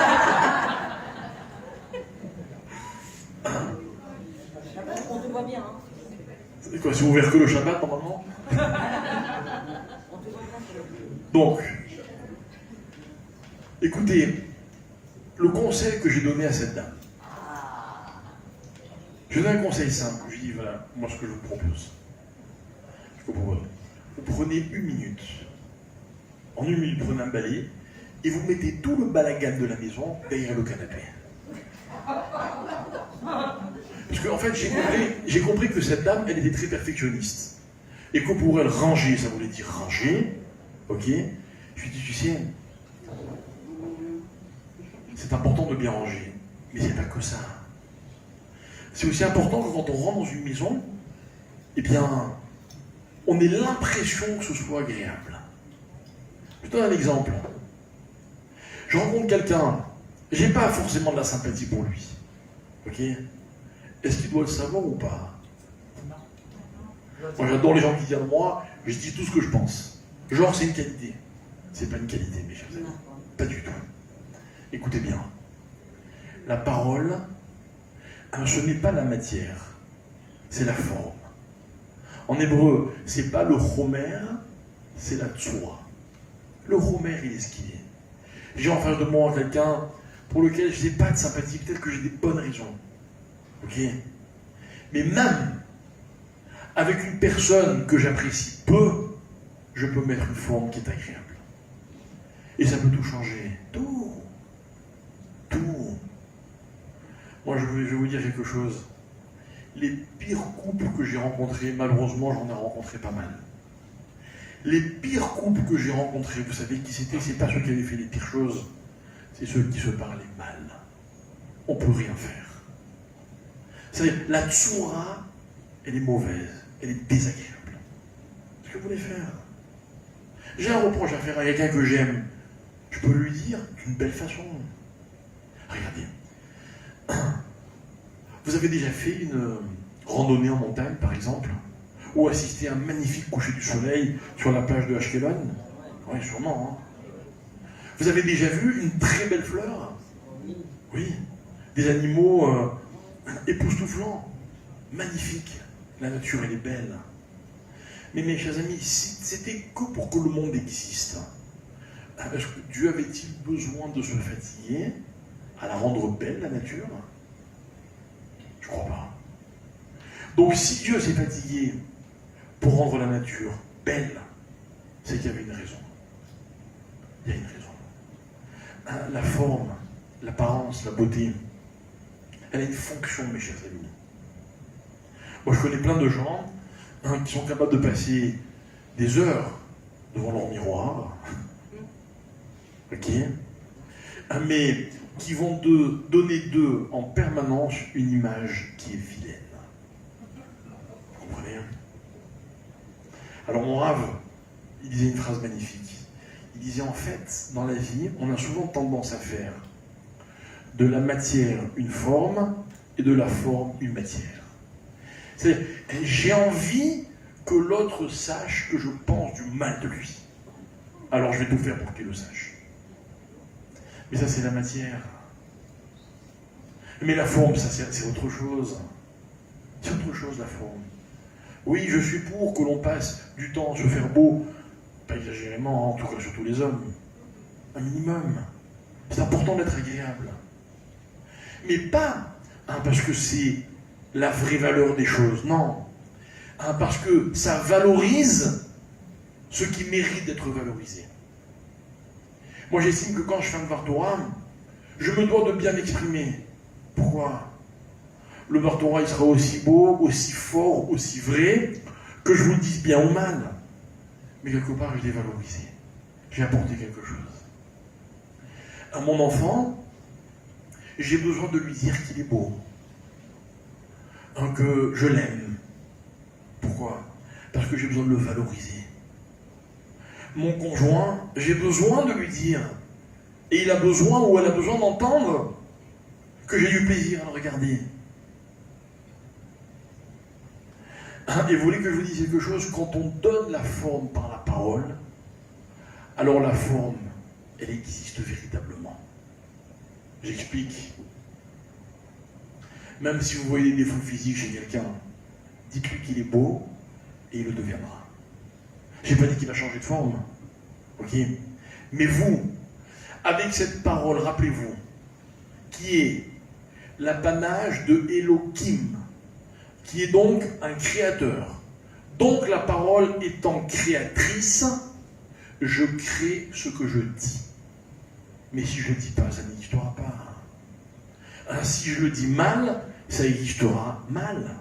On te voit bien. Hein. C'est quoi, c'est ouvert que le Shabbat normalement? On te voit bien. Donc, écoutez, le conseil que j'ai donné à cette dame, je donne un conseil simple. Je dis, voilà, moi ce que je vous propose. Vous prenez 1 minute. En 1 minute, vous prenez un balai et vous mettez tout le balagan de la maison derrière le canapé. Parce qu'en fait, j'ai compris que cette dame, elle était très perfectionniste. Et que pour elle, ranger, ça voulait dire ranger. Ok? Je lui dis, tu sais, c'est important de bien ranger. Mais c'est pas que ça. C'est aussi important que quand on rentre dans une maison, eh bien, on ait l'impression que ce soit agréable. Je te donne un exemple. Je rencontre quelqu'un, j'ai pas forcément de la sympathie pour lui. Ok? Est-ce qu'il doit le savoir ou pas? Moi j'adore les gens qui disent de moi, je dis tout ce que je pense. Genre c'est une qualité. C'est pas une qualité, mes chers amis. Pas du tout. Écoutez bien. La parole, ce n'est pas la matière, c'est la forme. En hébreu, c'est pas le chomer, c'est la tsoura. Le chomer, il est ce qu'il est. J'ai en face de moi quelqu'un pour lequel je n'ai pas de sympathie, peut-être que j'ai des bonnes raisons. Ok? Mais même avec une personne que j'apprécie peu, je peux mettre une forme qui est agréable. Et ça peut tout changer. Tout. Tout. Moi, je vais vous dire quelque chose. Les pires couples que j'ai rencontrés, malheureusement, j'en ai rencontré pas mal. Les pires couples que j'ai rencontrés, vous savez qui c'était? C'est pas ceux qui avaient fait les pires choses, c'est ceux qui se parlaient mal. On peut rien faire. C'est-à-dire, la tsoura, elle est mauvaise, elle est désagréable. Qu'est-ce que vous voulez faire? J'ai un reproche à faire à quelqu'un que j'aime. Je peux lui dire d'une belle façon. Regardez. Vous avez déjà fait une randonnée en montagne, par exemple, ou assisté à un magnifique coucher du soleil sur la plage de Ashkelon? Oui, sûrement. Hein. Vous avez déjà vu une très belle fleur? Oui. Des animaux époustouflants, magnifiques. La nature, elle est belle. Mais mes chers amis, si c'était que pour que le monde existe, est-ce que Dieu avait-il besoin de se fatiguer à la rendre belle, la nature? Je crois pas. Donc si Dieu s'est fatigué pour rendre la nature belle, c'est qu'il y avait une raison. Il y a une raison. La forme, l'apparence, la beauté, elle a une fonction, mes chers amis. Moi, je connais plein de gens qui sont capables de passer des heures devant leur miroir, ok, mais qui vont donner d'eux en permanence une image qui est vilaine. Vous comprenez? Alors mon Rav, il disait une phrase magnifique. Il disait en fait, dans la vie, on a souvent tendance à faire de la matière une forme et de la forme une matière. C'est-à-dire, j'ai envie que l'autre sache que je pense du mal de lui. Alors je vais tout faire pour qu'il le sache. Mais ça, c'est la matière. Mais la forme, ça, c'est autre chose. C'est autre chose, la forme. Oui, je suis pour que l'on passe du temps à se faire beau, pas exagérément, en tout cas surtout les hommes. Un minimum. C'est important d'être agréable. Mais pas parce que c'est la vraie valeur des choses, non. Parce que ça valorise ce qui mérite d'être valorisé. Moi, j'estime que quand je fais un Dvar Torah, je me dois de bien m'exprimer. Pourquoi? Le Dvar Torah, il sera aussi beau, aussi fort, aussi vrai, que je vous le dise bien ou mal. mais quelque part je l'ai valorisé. J'ai apporté quelque chose. À mon enfant, j'ai besoin de lui dire qu'il est beau, que je l'aime. Pourquoi? Parce que j'ai besoin de le valoriser. Mon conjoint, j'ai besoin de lui dire, et il a besoin ou elle a besoin d'entendre que j'ai du plaisir à le regarder. Et vous voulez que je vous dise quelque chose? Quand on donne la forme par la parole, alors la forme, elle existe véritablement. J'explique. Même si vous voyez des défauts physiques chez quelqu'un, dites-lui qu'il est beau et il le deviendra. Je n'ai pas dit qu'il va changer de forme. Ok? Mais vous, avec cette parole, rappelez-vous, qui est l'apanage de Elohim, qui est donc un créateur. Donc la parole étant créatrice, je crée ce que je dis. Mais si je ne dis pas, ça n'existera pas. Si je le dis mal, ça existera mal.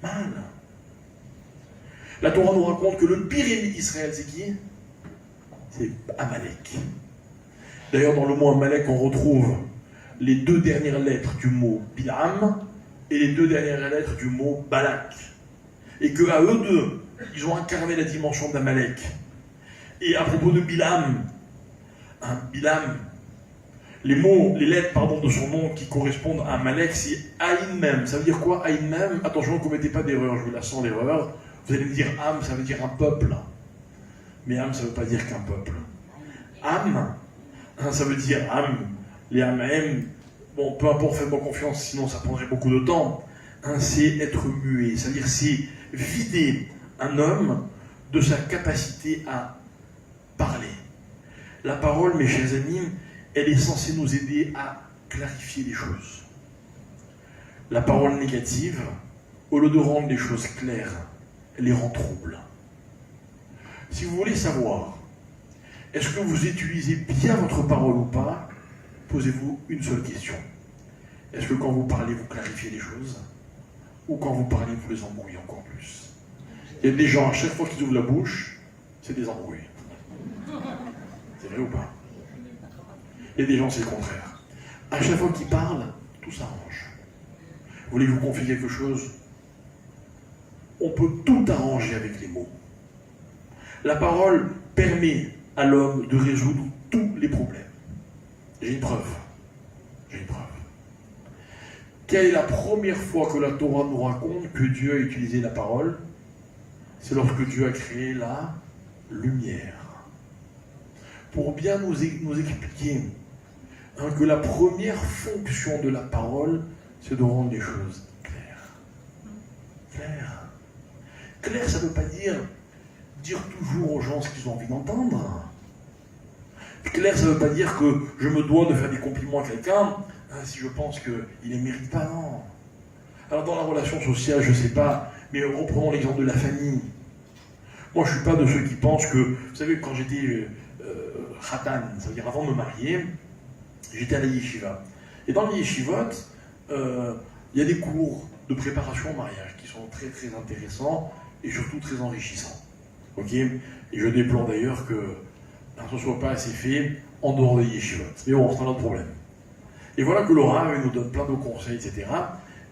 Mal. La Torah nous raconte que le pire ennemi d'Israël, c'est qui? C'est Amalek. D'ailleurs, dans le mot Amalek, on retrouve les 2 dernières lettres du mot Bilam et les 2 dernières lettres du mot Balak. Et qu'à eux deux, ils ont incarné la dimension d'Amalek. Et à propos de Bilam, Bilam, les lettres de son nom qui correspondent à Amalek, c'est Aïn Mem. Ça veut dire quoi, Aïn Mem? Attention, ne commettez pas d'erreur, je vous la sens l'erreur. Vous allez me dire Am, ça veut dire un peuple. Mais Am, ça ne veut pas dire qu'un peuple. Am, ça veut dire Am, les Amaem. Bon, peu importe, faites-moi confiance, sinon ça prendrait beaucoup de temps. C'est être muet, c'est-à-dire c'est vider un homme de sa capacité à parler. La parole, mes chers amis, elle est censée nous aider à clarifier les choses. La parole négative, au lieu de rendre les choses claires, elle les rend troubles. Si vous voulez savoir, est-ce que vous utilisez bien votre parole ou pas, posez-vous une seule question. Est-ce que quand vous parlez, vous clarifiez les choses? Ou quand vous parlez, vous les embrouillez encore plus? Il y a des gens, à chaque fois qu'ils ouvrent la bouche, c'est des embrouilles. C'est vrai ou pas? Il y a des gens, c'est le contraire. À chaque fois qu'ils parlent, tout s'arrange. Voulez-vous confier quelque chose? On peut tout arranger avec les mots. La parole permet à l'homme de résoudre tous les problèmes. J'ai une preuve. Quelle est la première fois que la Torah nous raconte que Dieu a utilisé la parole? C'est lorsque Dieu a créé la lumière. Pour bien nous expliquer que la première fonction de la parole, c'est de rendre les choses claires. Clair, ça ne veut pas dire toujours aux gens ce qu'ils ont envie d'entendre. Clair, ça ne veut pas dire que je me dois de faire des compliments à quelqu'un si je pense qu'il ne les mérite pas, non. Alors dans la relation sociale, je ne sais pas, mais reprenons l'exemple de la famille. Moi, je ne suis pas de ceux qui pensent que, vous savez, quand j'étais khatan, ça veut dire avant de me marier, j'étais à la yeshiva. Et dans les yeshivot, il y a des cours de préparation au mariage qui sont très très intéressants et surtout très enrichissants. Ok? Et je déplore d'ailleurs que ce ne soit pas assez fait en dehors des yeshivot. Mais bon, c'est un autre problème. Et voilà que le Rav nous donne plein de conseils, etc.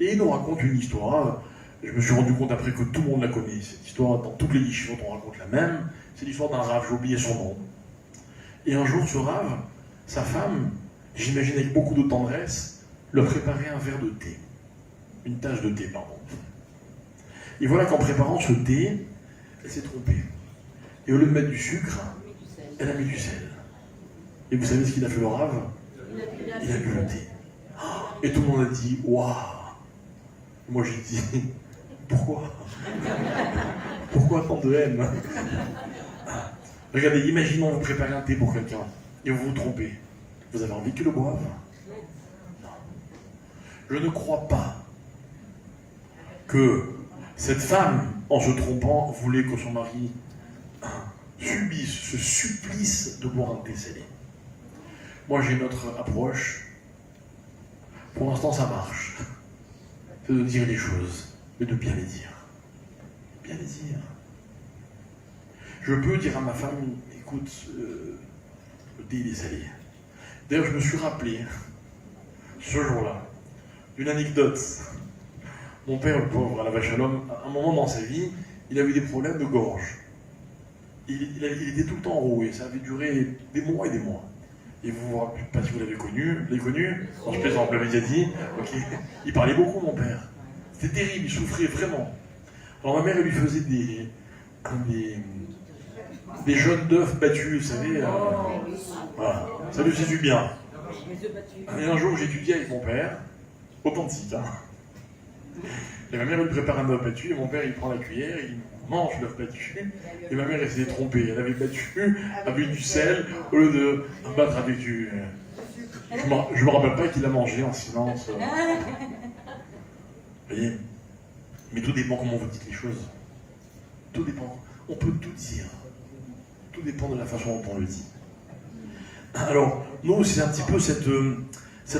Et il nous raconte une histoire. Je me suis rendu compte après que tout le monde la connaît. Cette histoire, dans toutes les yeshivot, on raconte la même. C'est l'histoire d'un Rav, j'ai oublié son nom. Et un jour, ce Rav, sa femme, j'imagine avec beaucoup de tendresse, leur préparait un verre de thé. Une tasse de thé, pardon. Et voilà qu'en préparant ce thé, elle s'est trompée. Et au lieu de mettre du sucre, elle a mis du sel. Et vous savez ce qu'il a fait le Rav? Il a bu le thé. Et tout le monde a dit « Waouh !» Moi j'ai dit « Pourquoi? Pourquoi tant de haine ?» Regardez, imaginons vous préparez un thé pour quelqu'un et vous vous trompez. Vous avez envie qu'il le boive? Non. Je ne crois pas que cette femme, en se trompant, voulait que son mari subisse ce supplice de boire un thé salé. Moi, j'ai une autre approche. Pour l'instant, ça marche. C'est de dire les choses, mais de bien les dire. Bien les dire. je peux dire à ma femme, écoute, le thé il est salé. D'ailleurs, je me suis rappelé, ce jour-là, d'une anecdote. Mon père, le pauvre, à la vache à l'homme, à un moment dans sa vie, il avait des problèmes de gorge. Il était tout le temps enroué, ça avait duré des mois et des mois. Et vous ne sais pas si vous l'avez connu, non, je plaisante, vous l'avez déjà dit, ok. Il parlait beaucoup, mon père. C'était terrible, il souffrait vraiment. Alors ma mère, elle lui faisait des jaunes d'œufs battus, vous savez. Voilà, ça lui faisait du bien. Et un jour, j'étudiais avec mon père, authentique, hein. Et ma mère, elle prépare un œuf battu, et mon père, il prend la cuillère, et il mange l'œuf battu. Et ma mère, elle s'était trompée. Elle avait battu avec du sel, au lieu de battre avec du... Je me rappelle pas qu'il a mangé en silence. Vous voyez? Mais tout dépend comment vous dites les choses. Tout dépend. On peut tout dire. Tout dépend de la façon dont on le dit. Alors, nous, c'est un petit peu cette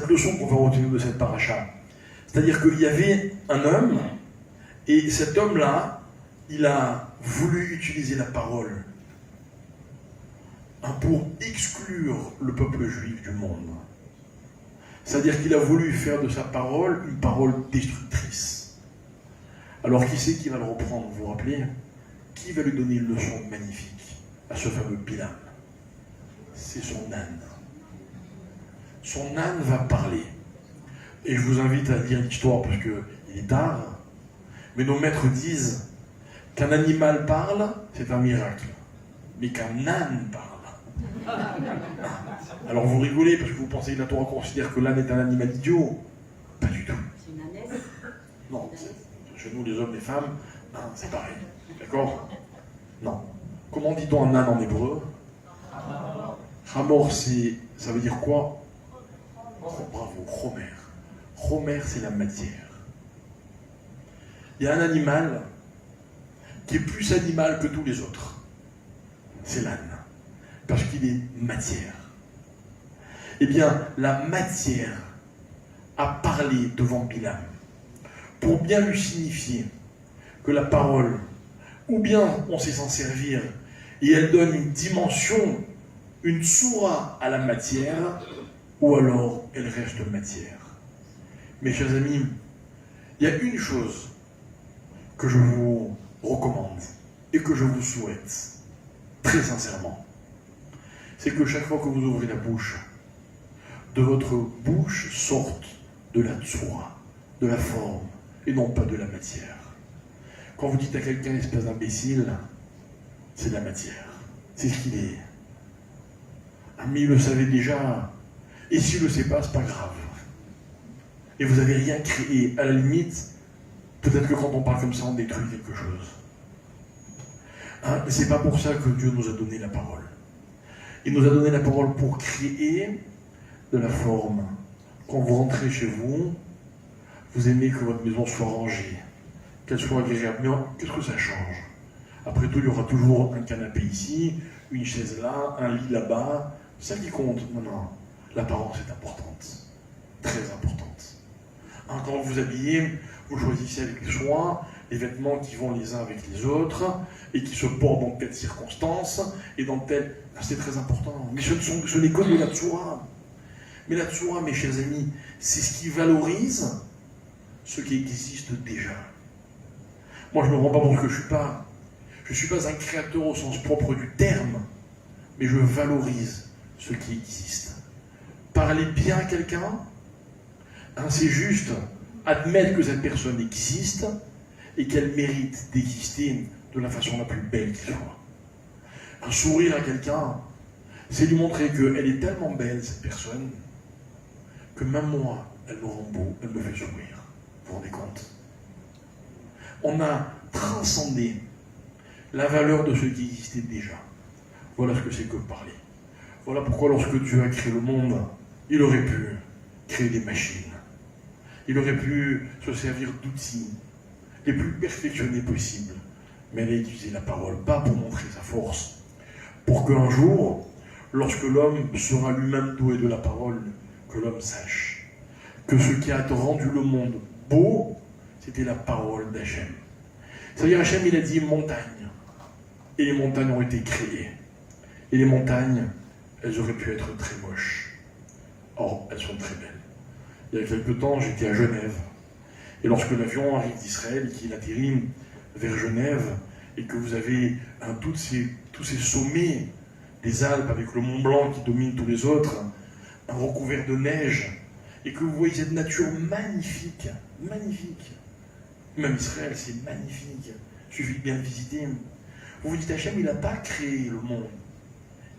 leçon qu'on va retenir de cette paracha. C'est-à-dire qu'il y avait un homme, et cet homme-là, il a voulu utiliser la parole pour exclure le peuple juif du monde. C'est-à-dire qu'il a voulu faire de sa parole une parole destructrice. Alors qui c'est qui va le reprendre, vous vous rappelez? Qui va lui donner une leçon magnifique à ce fameux Bilam? C'est son âne. Son âne va parler. Et je vous invite à lire l'histoire parce qu'il est tard. Mais nos maîtres disent qu'un animal parle, c'est un miracle. Mais qu'un âne parle. Alors vous rigolez parce que vous pensez que la Torah considère que l'âne est un animal idiot. Pas du tout. C'est une ânesse. Non, chez nous les hommes, les femmes, c'est pareil. D'accord? Non. Comment dit-on un âne en hébreu? Hamor, ça veut dire quoi? Oh, bravo, Homer. Homer, c'est la matière. Il y a un animal qui est plus animal que tous les autres. C'est l'âne. Parce qu'il est matière. Eh bien, la matière a parlé devant Bilam pour bien lui signifier que la parole, ou bien on sait s'en servir et elle donne une dimension, une soura à la matière, ou alors elle reste matière. Mes chers amis, il y a une chose que je vous recommande et que je vous souhaite, très sincèrement, c'est que chaque fois que vous ouvrez la bouche, de votre bouche sorte de la tsoura, de la forme, et non pas de la matière. Quand vous dites à quelqu'un espèce d'imbécile, c'est de la matière. C'est ce qu'il est. Mais il le savait déjà. Et s'il ne le sait pas, c'est pas grave. Et vous n'avez rien créé. À la limite, peut-être que quand on parle comme ça, on détruit quelque chose. C'est pas pour ça que Dieu nous a donné la parole. Il nous a donné la parole pour créer de la forme. Quand vous rentrez chez vous, vous aimez que votre maison soit rangée, qu'elle soit agréable. Mais qu'est-ce que ça change? Après tout, il y aura toujours un canapé ici, une chaise là, un lit là-bas. C'est ça qui compte. Non, non. L'apparence est importante. Très importante. Quand vous vous habillez, vous choisissez avec soin les vêtements qui vont les uns avec les autres et qui se portent dans telle circonstance et dans telle... C'est très important. Mais ce n'est que de la tsoura. Mais la tsoura, mes chers amis, c'est ce qui valorise ce qui existe déjà. Moi, je ne me rends pas compte que je ne suis pas un créateur au sens propre du terme, mais je valorise ce qui existe. Parler bien à quelqu'un, c'est juste admettre que cette personne existe et qu'elle mérite d'exister de la façon la plus belle qui soit. Un sourire à quelqu'un, c'est lui montrer qu'elle est tellement belle, cette personne, que même moi, elle me rend beau, elle me fait sourire. Vous vous rendez compte? On a transcendé la valeur de ce qui existait déjà. Voilà ce que c'est que parler. Voilà pourquoi lorsque Dieu a créé le monde, il aurait pu créer des machines. Il aurait pu se servir d'outils les plus perfectionnés possibles. Mais elle a utilisé la parole, pas pour montrer sa force, pour qu'un jour, lorsque l'homme sera lui-même doué de la parole, que l'homme sache que ce qui a rendu le monde beau, c'était la parole d'Hachem. C'est-à-dire Hachem, il a dit montagne, et les montagnes ont été créées. Et les montagnes, elles auraient pu être très moches. Or, elles sont très belles. Il y a quelque temps, j'étais à Genève. Et lorsque l'avion arrive d'Israël et qu'il atterrit vers Genève, et que vous avez tous ces sommets des Alpes avec le Mont Blanc qui domine tous les autres, un recouvert de neige, et que vous voyez cette nature magnifique, magnifique. Même Israël, c'est magnifique. Il suffit de bien le visiter. Vous vous dites, Hachem, il n'a pas créé le monde.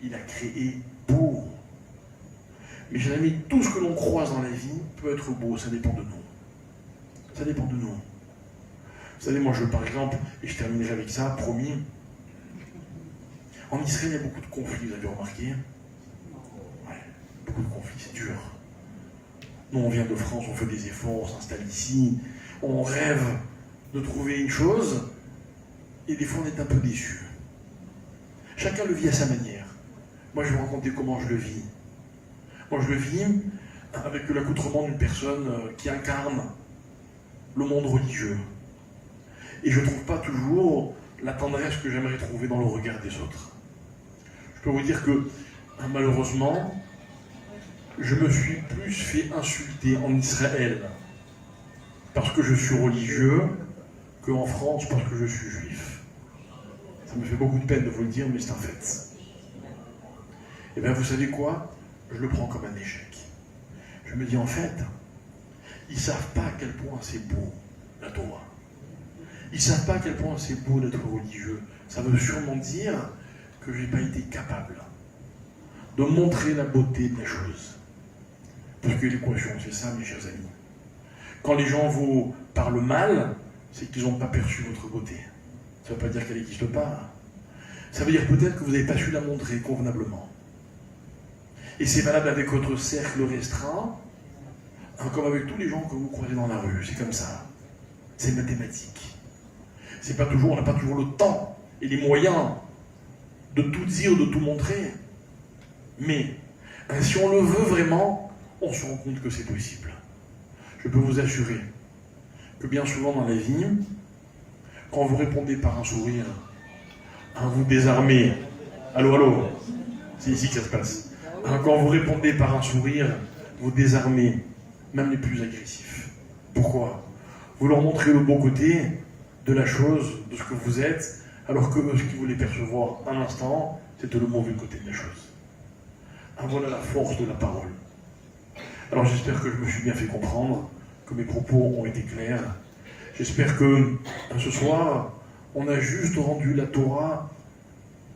Il a créé beau. Mais chers amis, tout ce que l'on croise dans la vie peut être beau, ça dépend de nous. Ça dépend de nous. Vous savez, moi, par exemple, et je terminerai avec ça, promis, en Israël, il y a beaucoup de conflits, vous avez remarqué? Ouais, beaucoup de conflits, c'est dur. Nous, on vient de France, on fait des efforts, on s'installe ici, on rêve de trouver une chose, et des fois, on est un peu déçus. Chacun le vit à sa manière. Moi, je vais vous raconter comment je le vis. Moi, je le vis avec l'accoutrement d'une personne qui incarne le monde religieux. Et je ne trouve pas toujours la tendresse que j'aimerais trouver dans le regard des autres. Je peux vous dire que, malheureusement, je me suis plus fait insulter en Israël parce que je suis religieux qu'en France parce que je suis juif. Ça me fait beaucoup de peine de vous le dire, mais c'est un fait. Et bien, vous savez quoi? Je le prends comme un échec. Je me dis, en fait, ils ne savent pas à quel point c'est beau, la Torah. Ils ne savent pas à quel point c'est beau d'être religieux. Ça veut sûrement dire que je n'ai pas été capable de montrer la beauté de la chose. Parce que l'équation, c'est ça, mes chers amis. Quand les gens vous parlent mal, c'est qu'ils n'ont pas perçu votre beauté. Ça ne veut pas dire qu'elle n'existe pas. Ça veut dire peut-être que vous n'avez pas su la montrer convenablement. Et c'est valable avec votre cercle restreint, comme avec tous les gens que vous croisez dans la rue. C'est comme ça. C'est mathématique. C'est pas toujours, on n'a pas toujours le temps et les moyens de tout dire, de tout montrer. Mais si on le veut vraiment, on se rend compte que c'est possible. Je peux vous assurer que bien souvent dans la vie, quand vous répondez par un sourire, vous désarmez. Allô, allô, c'est ici que ça se passe. Quand vous répondez par un sourire, vous désarmez même les plus agressifs. Pourquoi? Vous leur montrez le bon côté de la chose, de ce que vous êtes, alors que ce qu'ils voulaient percevoir un instant, c'était le mauvais côté de la chose. Voilà la force de la parole. Alors j'espère que je me suis bien fait comprendre, que mes propos ont été clairs. J'espère que ce soir, on a juste rendu la Torah,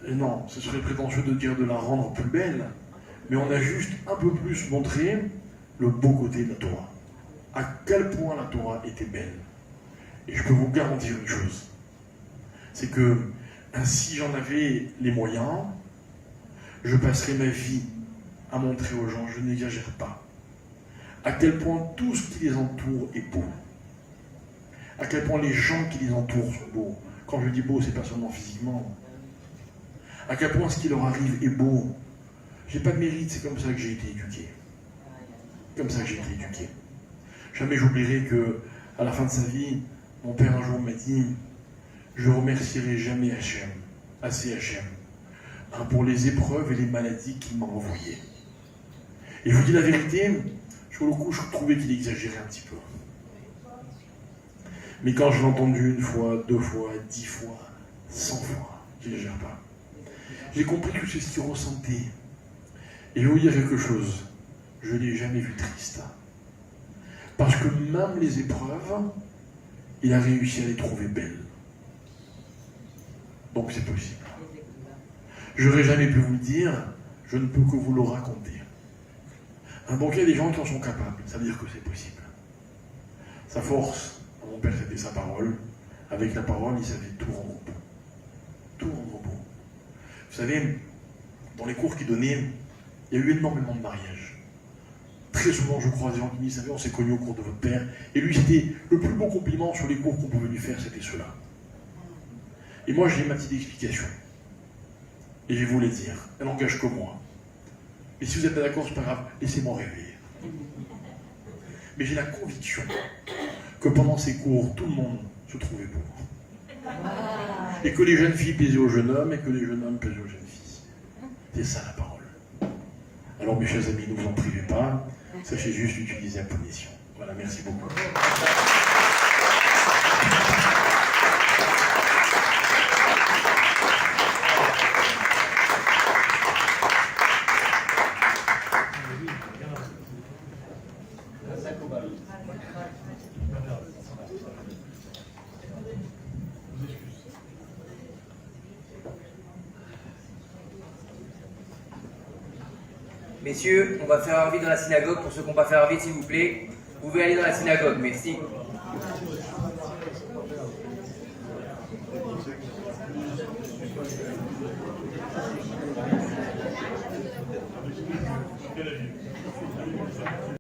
et non, ce serait prétentieux de dire de la rendre plus belle, mais on a juste un peu plus montré le beau côté de la Torah. À quel point la Torah était belle. Et je peux vous garantir une chose, c'est que si j'en avais les moyens, je passerais ma vie à montrer aux gens, je n'exagère pas, à quel point tout ce qui les entoure est beau. À quel point les gens qui les entourent sont beaux. Quand je dis beau, c'est pas seulement physiquement. À quel point ce qui leur arrive est beau. J'ai pas de mérite, c'est comme ça que j'ai été éduqué. Comme ça que j'ai été éduqué. Jamais j'oublierai que, à la fin de sa vie, mon père un jour m'a dit, je remercierai jamais Hachem, assez Hachem, pour les épreuves et les maladies qu'il m'a envoyées. Et je vous dis la vérité, sur le coup, je trouvais qu'il exagérait un petit peu. Mais quand je l'ai entendu une fois, 2 fois, 10 fois, 100 fois, j'exagère pas, j'ai compris que c'est ce qu'il ressentait. Et je vais vous dire quelque chose, je ne l'ai jamais vu triste. Parce que même les épreuves, il a réussi à les trouver belles. Donc c'est possible. Je n'aurais jamais pu vous le dire, je ne peux que vous le raconter. Donc il y a des gens qui en sont capables, ça veut dire que c'est possible. Sa force, mon père c'était sa parole, avec la parole il savait tout rendre beau. Tout rendre beau. Vous savez, dans les cours qu'il donnait, il y a eu énormément de mariages. Très souvent je crois des gens qui me disent, vous savez, on s'est connus au cours de votre père, et lui c'était le plus beau compliment sur les cours qu'on pouvait lui faire, c'était cela. Et moi j'ai ma petite explication. Et je vais vous les dire, elle n'engage que moi. Et si vous n'êtes pas d'accord, c'est pas grave, laissez-moi rêver. Mais j'ai la conviction que pendant ces cours, tout le monde se trouvait beau. Et que les jeunes filles plaisent aux jeunes hommes et que les jeunes hommes plaisent aux jeunes filles. C'est ça la parole. Alors mes chers amis, ne vous en privez pas, sachez juste utiliser à bon escient. Voilà, merci beaucoup. Messieurs, on va faire un vide dans la synagogue. Pour ceux qui n'ont pas fait un vide, s'il vous plaît, vous pouvez aller dans la synagogue. Merci.